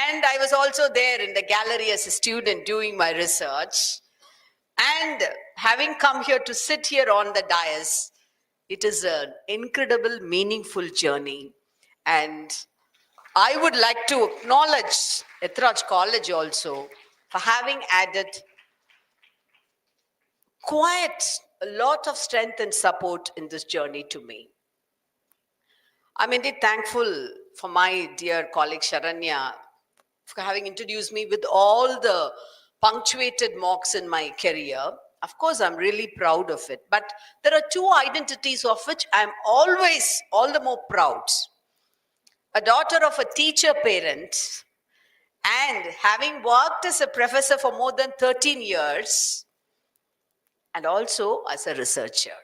and I was also there in the gallery as a student doing my research. And having come here to sit here on the dais, it is an incredible, meaningful journey. And I would like to acknowledge Ethiraj College also for having added quite a lot of strength and support in this journey to me. I'm indeed thankful for my dear colleague Sharanya for having introduced me with all the punctuated mocks in my career. Of course, I'm really proud of it. But there are two identities of which I'm always all the more proud. A daughter of a teacher parent and having worked as a professor for more than 13 years and also as a researcher.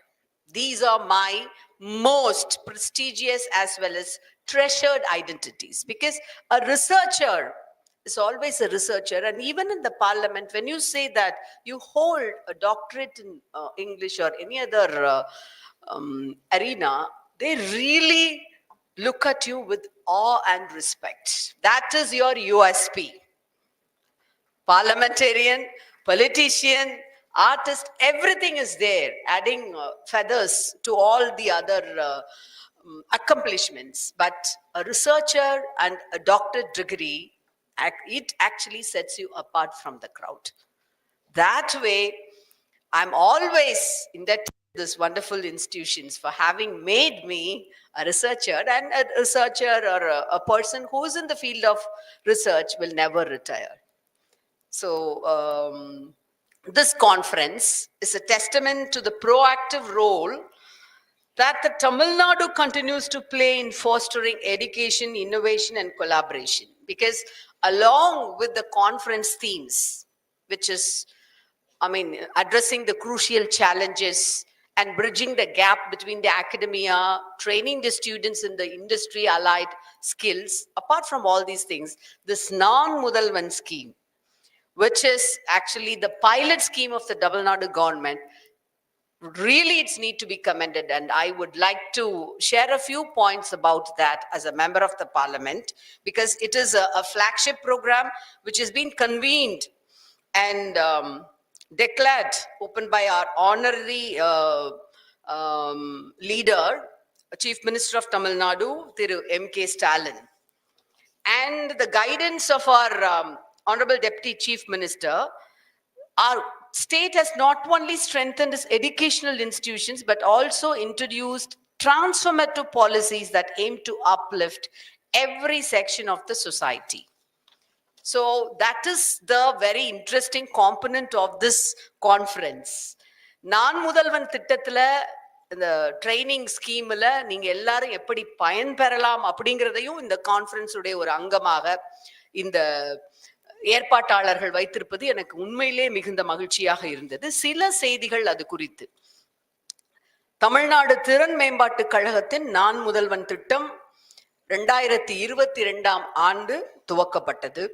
These are my most prestigious as well as treasured identities, because a researcher is always a researcher. And even in the parliament, when you say that you hold a doctorate in English or any other arena, they really look at you with awe and respect. That is your USP. Parliamentarian, politician, artist, everything is there, adding feathers to all the other accomplishments. But a researcher and a doctorate degree, it actually sets you apart from the crowd. That way, I'm always indebted to these wonderful institutions for having made me a researcher, and a researcher or a person who is in the field of research will never retire. So this conference is a testament to the proactive role that the Tamil Nadu continues to play in fostering education, innovation, and collaboration. Because along with the conference themes, which is, addressing the crucial challenges and bridging the gap between the academia, training the students in the industry-allied skills, apart from all these things, this Naan Mudhalvan scheme, which is actually the pilot scheme of the Tamil Nadu government, really it's need to be commended. And I would like to share a few points about that as a member of the parliament, because it is a flagship program which has been convened and declared open by our honorary leader, Chief Minister of Tamil Nadu, Thiru M.K. Stalin. And the guidance of our Honorable Deputy Chief Minister, our state has not only strengthened its educational institutions, but also introduced transformative policies that aim to uplift every section of the society. So that is the very interesting component of this conference. Naan Mudhalvan திட்டத்துல இந்த training ஸ்கீம்ல நீங்க எல்லாரும் எப்படி பயன்பெறலாம் அப்படிங்கிறதையும் இந்த conference உடைய ஒரு அங்கமாக இந்த ஏற்பாட்டாளர்கள் வைத்திருப்பது எனக்கு உண்மையிலே மிகுந்த மகிழ்ச்சியாக இருந்தது. சில செய்திகள் அது குறித்து. தமிழ்நாடு திறன் மேம்பாட்டு கழகத்தின் நான் முதல்வன் திட்டம் 2022 ஆண்டு துவக்கப்பட்டது.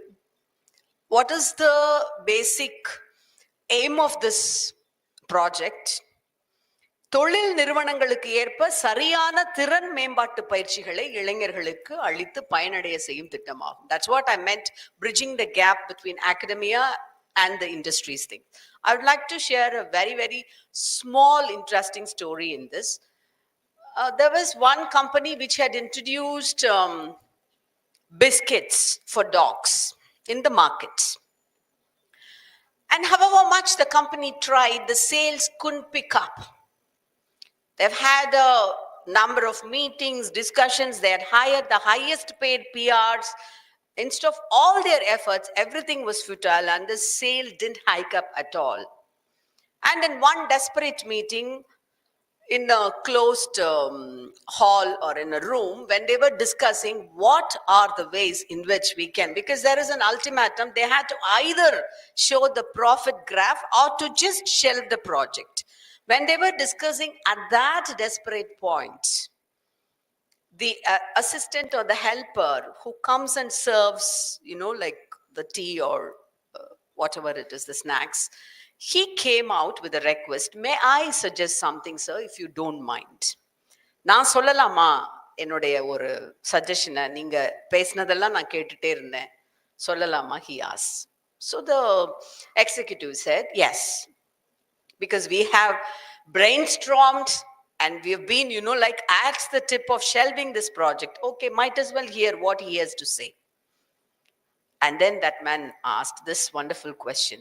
What is the basic aim of this project? தொழில் நிறுவனங்களுக்கு ஏற்ப சரியான திறன் மேம்பாட்டு பயிற்சிகளை இளைஞர்களுக்கு அளித்து பயனடைய செய்யும் திட்டமாகும். That's what I meant, bridging the gap between academia and the industries thing. I would like to share a very, very small, interesting story in this. There was one company which had introduced biscuits for dogs in the markets. And however much the company tried, the sales couldn't pick up. They've had a number of meetings, discussions, they had hired the highest paid PRs. Instead of all their efforts, everything was futile and the sale didn't hike up at all. And in one desperate meeting, in a closed hall or in a room, when they were discussing what are the ways in which we can, because there is an ultimatum, they had to either show the profit graph or to just shelve the project. When they were discussing at that desperate point, the assistant or the helper who comes and serves, like the tea or whatever it is, the snacks, he came out with a request. May I suggest something, sir, if you don't mind? நான் சொல்லலாமா என்னுடைய ஒரு சஜஷனை? நீங்க பேசினதெல்லாம் நான் கேட்டுட்டே இருந்தேன், சொல்லலாமா? He asked. So the executive said yes, because we have brainstormed and we have been, like at the tip of shelving this project. Okay, might as well hear what he has to say. And then that man asked this wonderful question: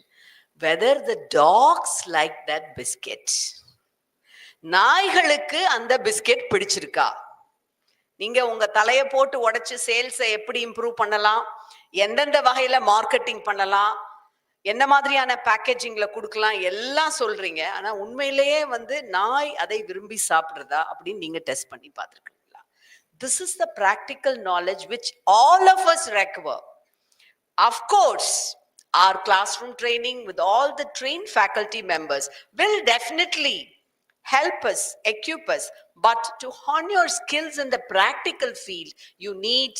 whether the dogs like that biscuit. நாய்களுக்கு அந்த biscuit பிடிச்சிருக்கா? நீங்க உங்க தலையை போட்டு உடைச்சு சேல்ஸை எப்படி improve பண்ணலாம், எந்தெந்த வகையில மார்க்கெட்டிங் பண்ணலாம், என்ன மாதிரியான பேக்கேஜிங்ல கொடுக்கலாம் எல்லாம் சொல்றீங்க. ஆனா உண்மையிலேயே நாய் அதை விரும்பி சாப்பிடுறதா அப்படின்னு நீங்க டெஸ்ட் பண்ணி பார்த்திருக்கீங்களா? This is the practical knowledge which all of us require. Of course, our classroom training with all the trained faculty members will definitely help us, equip us. But to hone your skills in the practical field, you need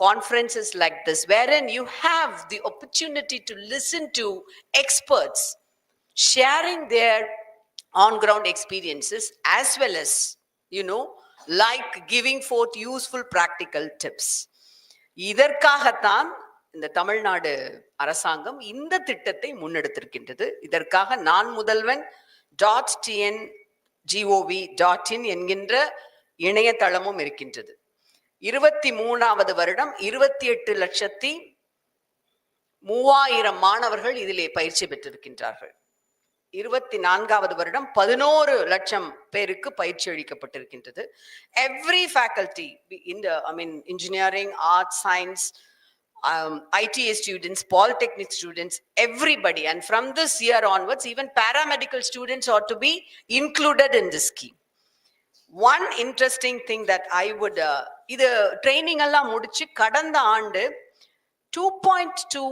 conferences like this, wherein you have the opportunity to listen to experts sharing their on-ground experiences, as well as, like giving forth useful practical tips. இதற்காகத்தான் இந்த தமிழ்நாடு அரசாங்கம் இந்த திட்டத்தை முன்னெடுத்திருக்கின்றது. இதற்காக நான் முதல்வன் .tn.gov.in என்கின்ற இணையதளமும் இருக்கின்றது. 23வது வருடம் 28,30,000 மாணவர்கள் இதிலே பயிற்சி பெற்றிருக்கின்றார்கள். 24வது வருடம் 11 லட்சம் பேருக்கு பயிற்சி அளிக்கப்பட்டிருக்கின்றது. Every faculty in the, engineering, arts, science, ITA students, polytechnic students, everybody. And from this year onwards, even paramedical students ought to be included in this scheme. One interesting thing that I would, இது training எல்லாம் முடிச்சு கடந்த ஆண்டு 2.2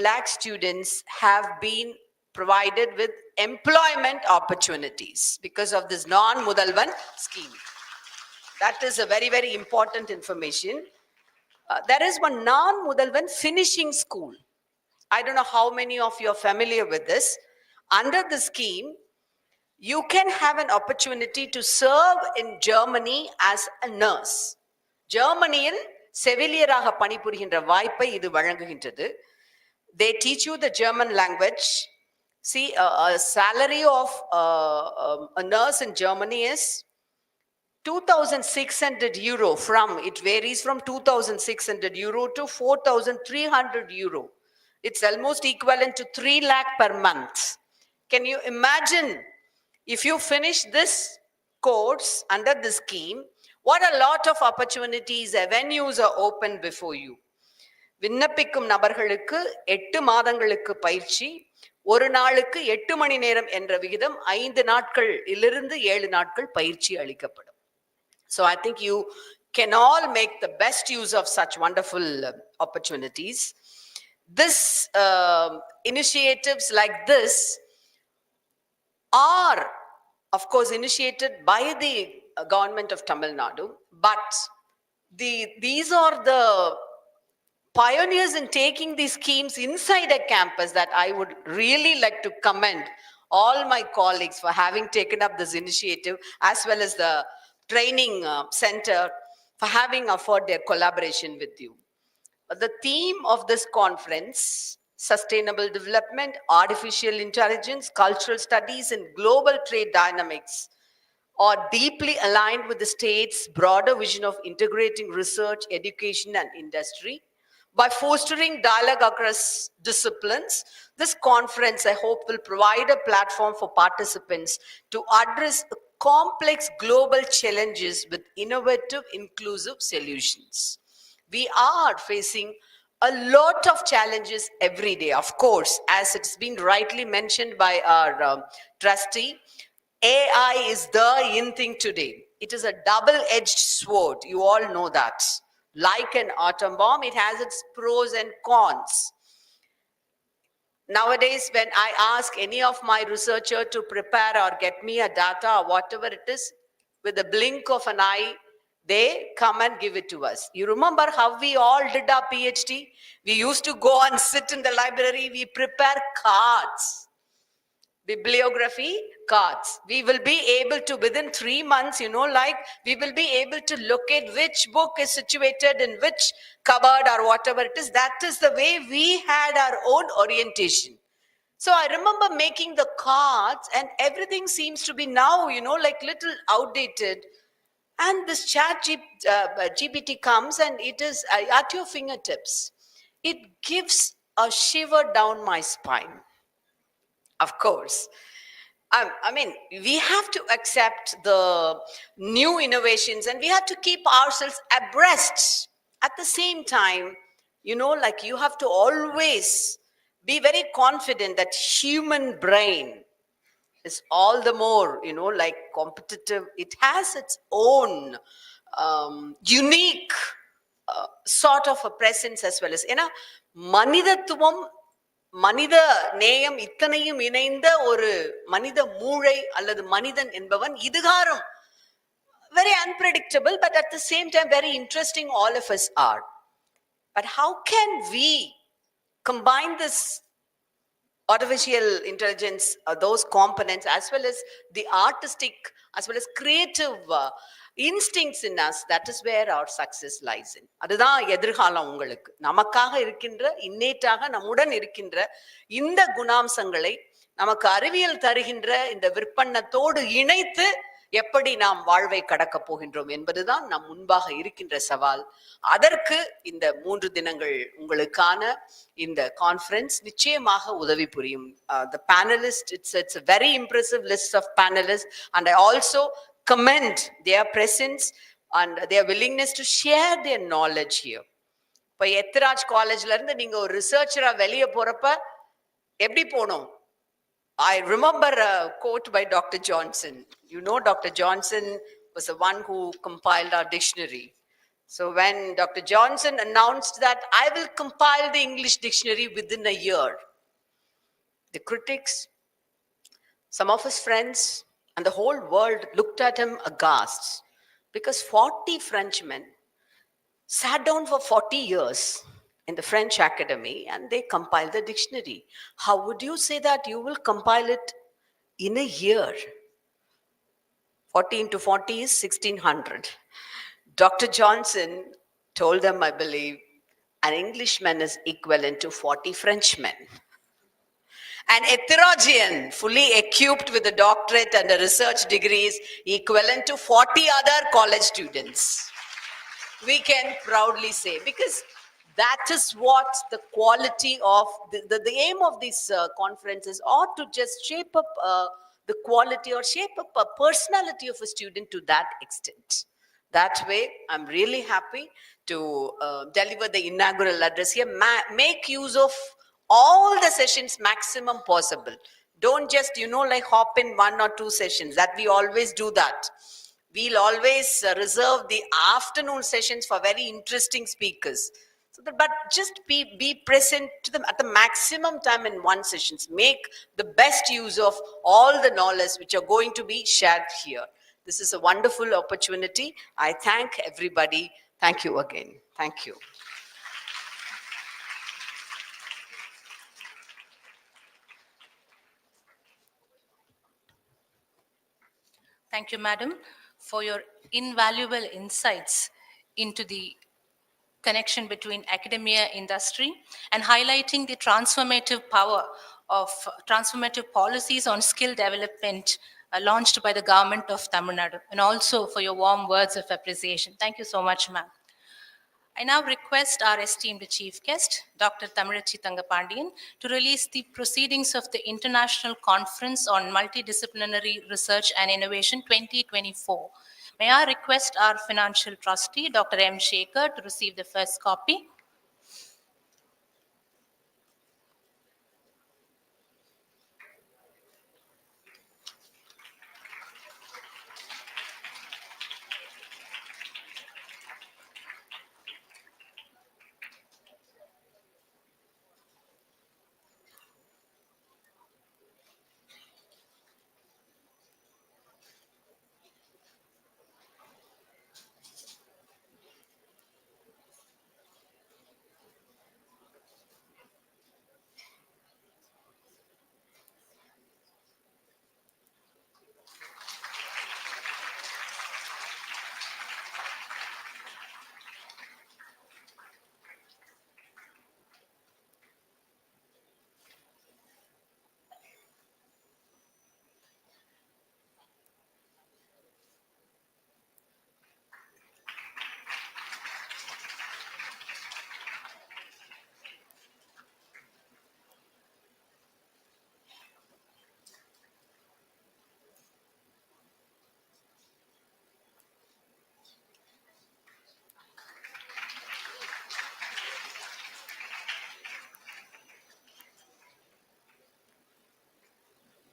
lakh students have been provided with employment opportunities because of this non-Mudhalvan scheme. That is a very, very important information. There is one non-Mudhalvan finishing school. I don't know how many of you are familiar with this. Under the scheme, you can have an opportunity to serve in Germany as a nurse. ஜெர்மனியில் செவிலியராக பணிபுரிகின்ற வாய்ப்பை இது வழங்குகின்றது. They teach you the German language. See, a salary of a nurse in Germany is 2,600 euro. It varies from 2,600 euro to 4,300 euro. It's almost equivalent to 3 lakh per month. Can you imagine, if you finish this course under the scheme, what a lot of opportunities, avenues are open before you. விண்ணப்பிக்கும் நபர்களுக்கு 8 மாதங்களுக்கு பயிற்சி, ஒரு நாளுக்கு 8 மணி நேரம் என்ற விகிதம் 5 நாட்களிலிருந்து 7 நாட்கள் பயிற்சி அளிக்கப்படும். So I think you can all make the best use of such wonderful opportunities. This initiatives like this are, of course, initiated by the government of Tamil Nadu, but these are the pioneers in taking these schemes inside a campus that I would really like to commend all my colleagues for having taken up this initiative, as well as the training center for having offered their collaboration with you. The theme of this conference, sustainable development, artificial intelligence, cultural studies, and global trade dynamics, are deeply aligned with the state's broader vision of integrating research, education, and industry. By fostering dialogue across disciplines, this conference, I hope, will provide a platform for participants to address complex global challenges with innovative, inclusive solutions. We are facing a lot of challenges every day. Of course, as it's been rightly mentioned by our trustee, AI is the in thing today. It is a double-edged sword. You all know that. Like an atom bomb, it has its pros and cons. Nowadays, when I ask any of my researcher to prepare or get me a data or whatever it is, with a blink of an eye, they come and give it to us. You remember how we all did our PhD? We used to go and sit in the library, we prepare cards. Bibliography cards. We will be able to, within 3 months, we will be able to locate which book is situated in which cupboard or whatever it is. That is the way we had our own orientation. So I remember making the cards, and everything seems to be now, like little outdated. And this GPT comes and it is at your fingertips. It gives a shiver down my spine. Of course, we have to accept the new innovations, and we have to keep ourselves abreast. At the same time, like you have to always be very confident that human brain is all the more, like competitive. It has its own unique sort of a presence as well as, மனிதத்துவம், மனித நேயம் இத்தனையும் இணைந்த ஒரு மனித மூளை அல்லது மனிதன் என்பவன் இதுகாரம் very unpredictable, but at the same time, very interesting. All of us are. But how can we combine this artificial intelligence, those components, as well as the artistic, as well as creative instincts in us? That is where our success lies in. அதுதான் எதிர்காலம் உங்களுக்கு. நமக்காக இருக்கின்ற, இன்னேட்டாக நம்முடன் இருக்கின்ற இந்த குணாம்சங்களை நமக்கு அறிவியல் தருகின்ற இந்த விற்பன்னத்தோடு இணைத்து எப்படி நாம் வாழ்வை கடக்கப் போகின்றோம் என்பதுதான் நம் முன்பாக இருக்கின்ற சவால். அதற்கு இந்த 3 தினங்கள் உங்களுக்கான இந்த கான்ஃபரன்ஸ் நிச்சயமாக உதவி புரியும். The panelists, it's a very impressive list of panelists, and I also commend their presence and their willingness to share their knowledge here. இப்போ எத்திராஜ் காலேஜ்ல இருந்து நீங்க ஒரு ரிசர்ச்சரா வெளியே போறப்ப எப்படி போனோம்? I remember a quote by Dr. Johnson. You know, Dr. Johnson was the one who compiled our dictionary. So when Dr. Johnson announced that I will compile the English dictionary within a year, the critics, some of his friends, and the whole world looked at him aghast, because 40 Frenchmen sat down for 40 years in the French Academy and they compiled the dictionary. How would you say that you will compile it in a year? 40 into 40 is 1600. Dr. Johnson told them, I believe, an Englishman is equivalent to 40 Frenchmen. An Ethirajian, fully equipped with a doctorate and a research degree, is equivalent to 40 other college students. We can proudly say, because that is what the quality of the aim of these conferences ought to just shape up the quality or shape up a personality of a student to that extent. That way, I'm really happy to deliver the inaugural address here. Make use of all the sessions maximum possible. Don't just, like hop in 1 or 2 sessions. That we always do that. We'll always reserve the afternoon sessions for very interesting speakers. But just be present to them at the maximum time in 1 session. Make the best use of all the knowledge which are going to be shared here. This is a wonderful opportunity. I thank everybody. Thank you again. Thank you. Thank you, Madam, for your invaluable insights into the connection between academia industry and highlighting the transformative power of transformative policies on skill development launched by the government of Tamil Nadu, and also for your warm words of appreciation. Thank you so much, ma'am. I now request our esteemed chief guest, Dr. Thamizhachi Thangapandiyan, to release the proceedings of the International Conference on Multidisciplinary Research and Innovation 2024. May I request our financial trustee, Dr. M. Shekhar, to receive the first copy.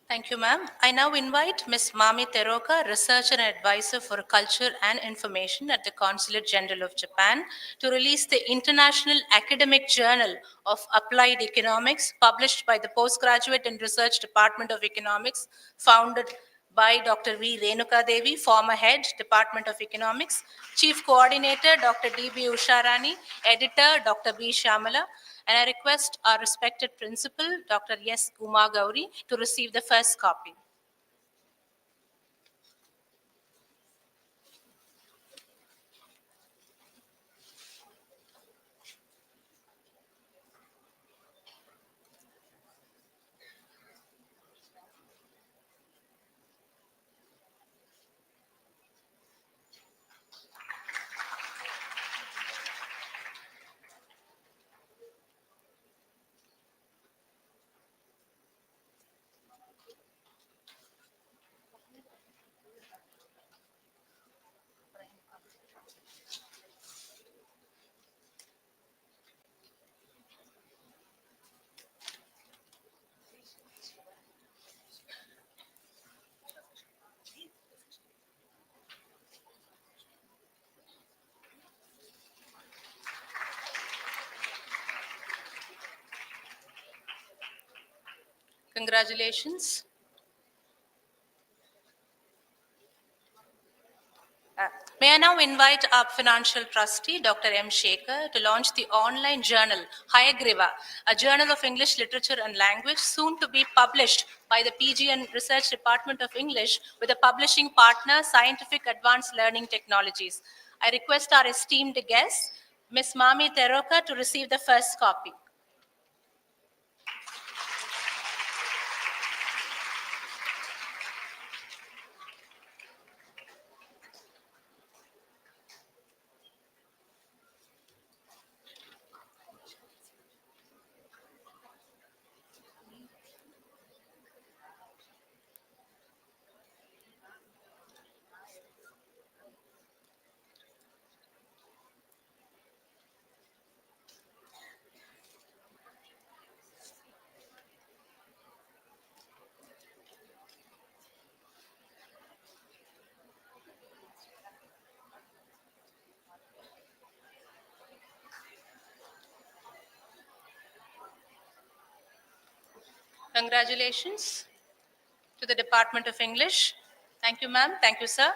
Thank you, ma'am. I now invite Ms. Mami Teroka, Researcher and Advisor for Culture and Information at the Consulate General of Japan, to release the International Academic Journal of Applied Economics, published by the Postgraduate and Research Department of Economics, founded by Dr. V. Renuka Devi, former head, Department of Economics, Chief Coordinator, Dr. D.B. Usharani, Editor, Dr. B. Shamala, and I request our respected principal, Dr. S. Uma Gauri, to receive the first copy. Congratulations. May I now invite our financial trustee, Dr. M. Shekhar, to launch the online journal, Hayagriva, a journal of English literature and language, soon to be published by the PG and Research Department of English with a publishing partner, Scientific Advanced Learning Technologies. I request our esteemed guest, Ms. Mami Teroka, to receive the first copy. Congratulations to the Department of English. Thank you, ma'am. Thank you, sir.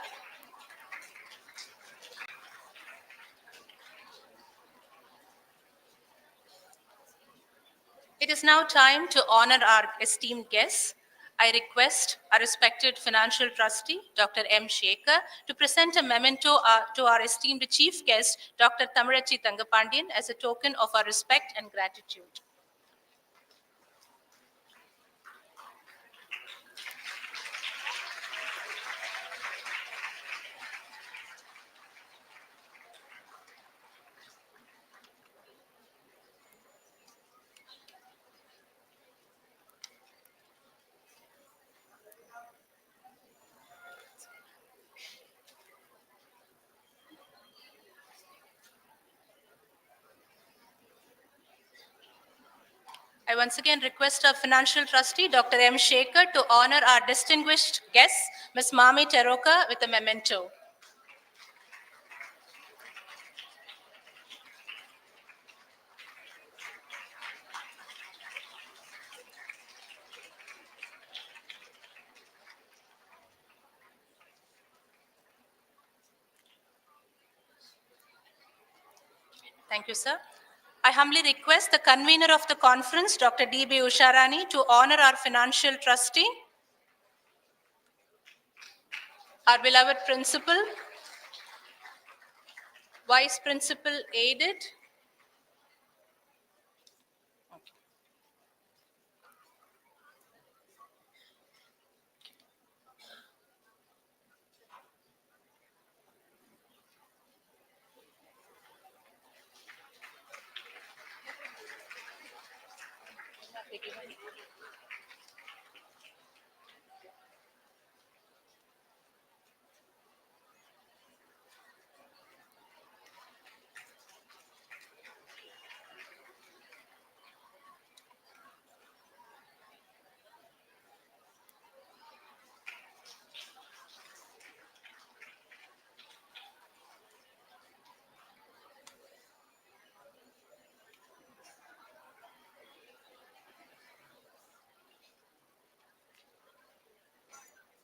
It is now time to honor our esteemed guests. I request our respected financial trustee, Dr. M. Shekhar, to present a memento to our esteemed chief guest, Dr. Thamizhachi Thangapandian, as a token of our respect and gratitude. I once again request our financial trustee, Dr. M. Shekhar, to honor our distinguished guest, Ms. Mami Teroka, with a memento. Thank you, sir. I humbly request the convener of the conference, Dr. D.B. Usharani, to honor our financial trustee, our beloved principal, vice principal aided.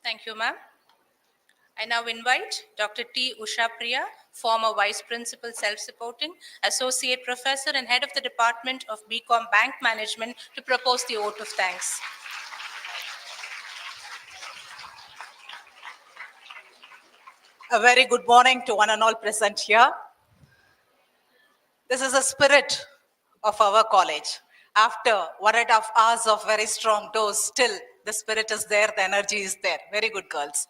Thank you, ma'am. I now invite Dr. T. Usha Priya, former Vice Principal Self-Supporting, Associate Professor and Head of the Department of BCom Bank Management to propose the vote of thanks. A very good morning to one and all present here. This is the spirit of our college. After 1.5 hours of very strong dose, still the spirit is there, the energy is there. Very good, girls.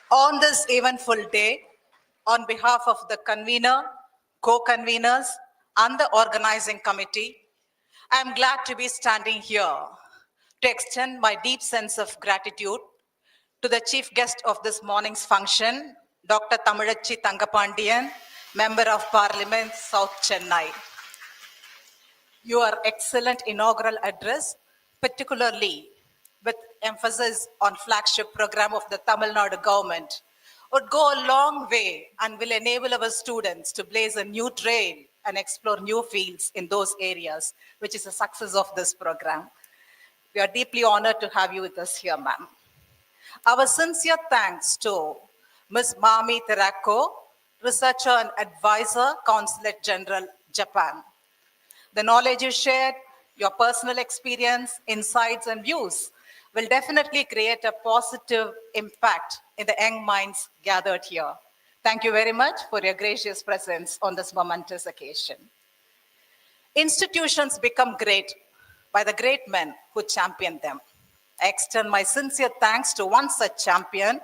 On this eventful day, on behalf of the convener, co-conveners, and the organizing committee, I am glad to be standing here to extend my deep sense of gratitude to the chief guest of this morning's function, Dr. Thamizhachi Thangapandiyan, Member of Parliament, South Chennai. Your excellent inaugural address, particularly with emphasis on flagship program of the Tamil Nadu government, would go a long way and will enable our students to blaze a new trail and explore new fields in those areas, which is the success of this program. We are deeply honored to have you with us here, ma'am. Our sincere thanks to Ms. Mami Terako, Researcher and Advisor, Consulate General, Japan. The knowledge you shared, your personal experience, insights, and views will definitely create a positive impact in the young minds gathered here. Thank you very much for your gracious presence on this momentous occasion. Institutions become great by the great men who champion them. I extend my sincere thanks to one such champion,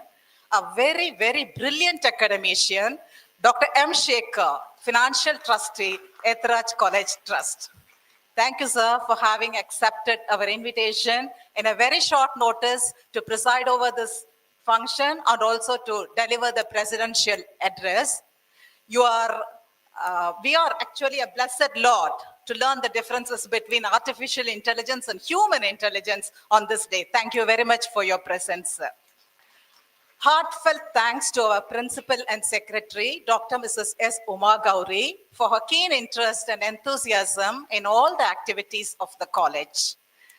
a very, very brilliant academician, Dr. M. Shekhar, Financial Trustee, Ethiraj College Trust. Thank you, sir, for having accepted our invitation in a very short notice to preside over this function and also to deliver the presidential address. We are actually a blessed lot to learn the differences between artificial intelligence and human intelligence on this day. Thank you very much for your presence, sir. Heartfelt thanks to our principal and secretary, Dr. Mrs. S. Uma Gauri, for her keen interest and enthusiasm in all the activities of the college.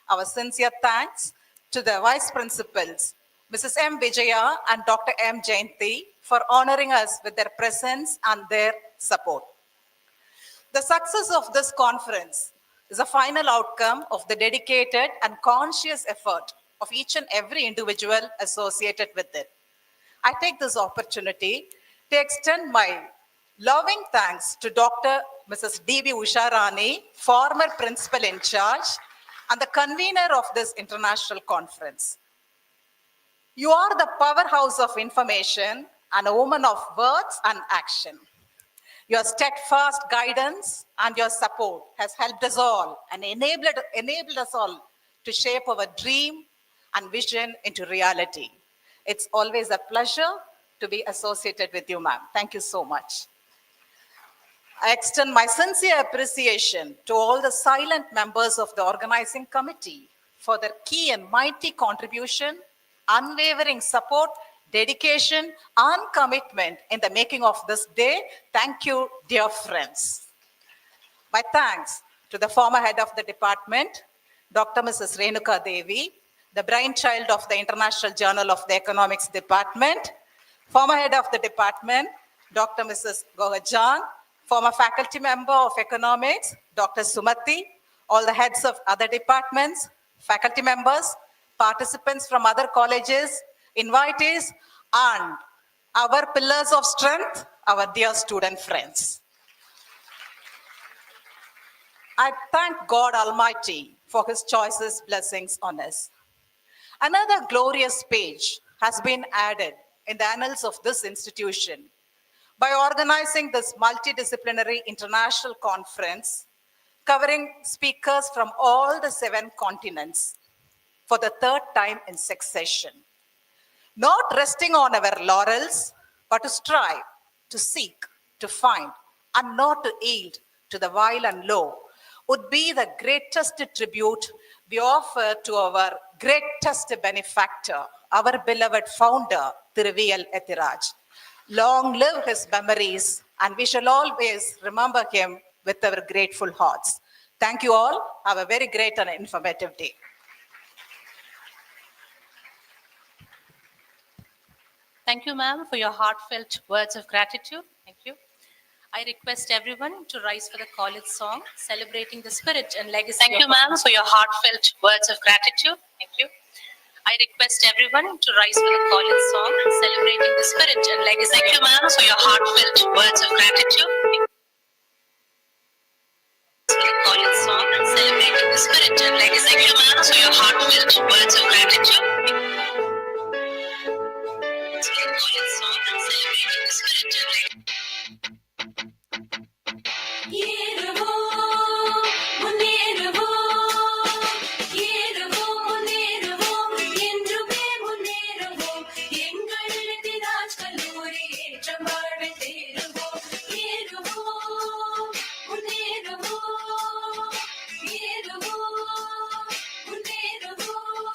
Our sincere thanks to the vice principals, Mrs. M. Vijaya and Dr. M. Jayanti, for honoring us with their presence and their support. The success of this conference is a final outcome of the dedicated and conscious effort of each and every individual associated with it. I take this opportunity to extend my loving thanks to Dr. Mrs. D.B. Usharani, former principal in charge and the convener of this international conference. You are the powerhouse of information and a woman of words and action. Your steadfast guidance and your support has helped us all and enabled us all to shape our dream and vision into reality. It's always a pleasure to be associated with you, ma'am. Thank you so much. I extend my sincere appreciation to all the silent members of the organizing committee for their key and mighty contribution, unwavering support, dedication, and commitment in the making of this day. Thank you, dear friends. My thanks to the former head of the department, Dr. Mrs. Renuka Devi, the brainchild of the International Journal of the Economics Department, former head of the department, Dr. Mrs. Gohajan, former faculty member of economics, Dr. Sumati, all the heads of other departments, faculty members, participants from other colleges, invitees, and our pillars of strength, our dear student friends. I thank God Almighty for his choicest blessings on us. Another glorious page has been added in the annals of this institution by organizing this multidisciplinary international conference covering speakers from all the 7 continents for the 3rd time in succession. Not resting on our laurels, but to strive, to seek, to find, and not to yield to the vile and low would be the greatest tribute we offer to our greatest benefactor, our beloved founder, Thiruvial Ethiraj. Long live his memories, and we shall always remember him with our grateful hearts. Thank you all. Have a very great and informative day. Thank you, ma'am, for your heartfelt words of gratitude. Thank you. I request everyone to rise for the college song, celebrating the spirit and legacy. Thank you, ma'am, for your heartfelt words of gratitude. Thank you. I request everyone to rise for the college song, celebrating the spirit and legacy. Thank you, ma'am, for your heartfelt words of gratitude. For the college song, celebrating the spirit and legacy. Thank you, ma'am, for your heartfelt words of gratitude. For the college song, celebrating the spirit and legacy. ஏறுவோம், முன்னேறுவோம், ஏறுவோம், முன்னேறுவோம், என்றுமே முன்னேறுவோம். எங்கள் எத்திராஜ் கல்லூரி ஏற்றம் வாழ்வில் தேறுவோம். ஏறுவோம், முன்னேறுவோம், ஏறுவோம், முன்னேறுவோம்.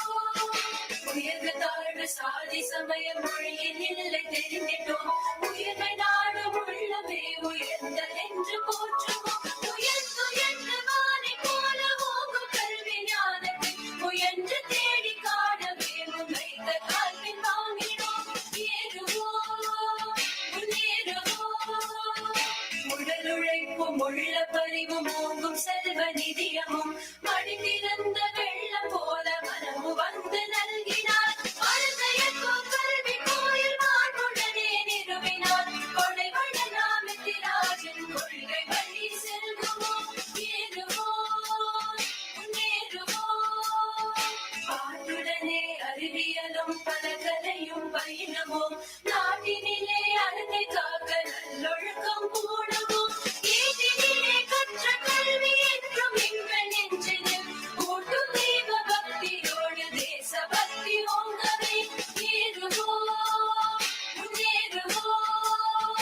உயர்வு தாழ்வு சாதி சமயம் மொழியில் இல்லை தெரிந்திட்டோம். உயர்வை நாடும் உள்ளமே உயர்ந்ததென்று போற்றுவோம். உயர்ந்து வானை போல ஓங்கும் கல்வி ஞானத்தை முயன்று தேடி காணவே முன்வைத்த கால்பின் வாங்கினோம். ஏறுவோம், முன்னேறுவோம். உடல் உழைப்பும் உள்ள பறிவும் ஓங்கும் செல்வ நிதியமும் மடிந்திருந்த வெள்ளம் போல மனமு வந்து நல்கினார். வாழ்க்கையற்கும் கல்வி கோயில் மாண்புடனே நிறுவினார். கொடை வள்ளலாம் எத்திராஜின் கொள்கை வழி செல்குவோம். ஏறுவோம், முன்னேறுவோம். பாட்டுடனே அறிவியலும் பலகலையும் பயிலுவோம். நாட்டினிலே அறத்தை காக்க நல்லொழுக்கம் கூடுவோம். ஏட்டினிலே கற்ற கல்வி என்றும் எங்கள் நெஞ்சினில் ஊட்டும் தெய்வ பக்தியோடு தேச பக்தி ஓங்கவே. ஏறுவோம், முன்னேறுவோம்.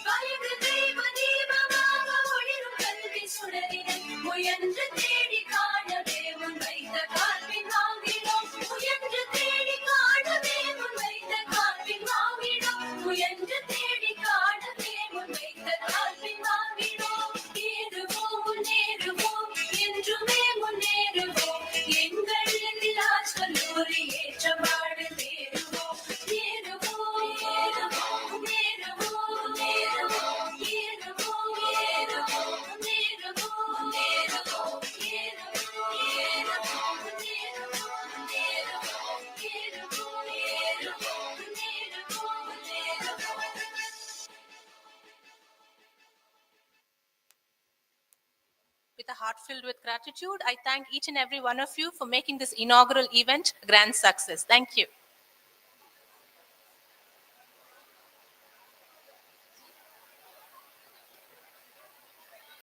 வயது தெய்வ தீபமாக ஒளிரும் கல்வி சுடரினை முயன்று தேடி காணவே முன்வைத்த கால்பின் வாங்கினோம். முயன்று தேடி காணவே முன்வைத்த கால்பின் வாங்கினோம். முயன்று தேடி காணவே முன்வைத்த கால்பின் வாங்கினோம். ஏறுவோம், முன்னேறுவோம், என்றுமே முன்னேறுவோம். எங்கள் எத்திராஜ் கல்லூரி ஏற்ற வாழ்வில் தேறுவோம். ஏறுவோம், ஏறுவோம், முன்னேறுவோம், முன்னேறுவோம், ஏறுவோம், ஏறுவோம், முன்னேறுவோம், முன்னேறுவோம், ஏறுவோம், ஏறுவோம், முன்னேறுவோம், முன்னேறுவோம், ஏறுவோம், ஏறுவோம், முன்னேறுவோம், முன்னேறுவோம். With a heart filled with gratitude, I thank each and every one of you for making this inaugural event a grand success. Thank you.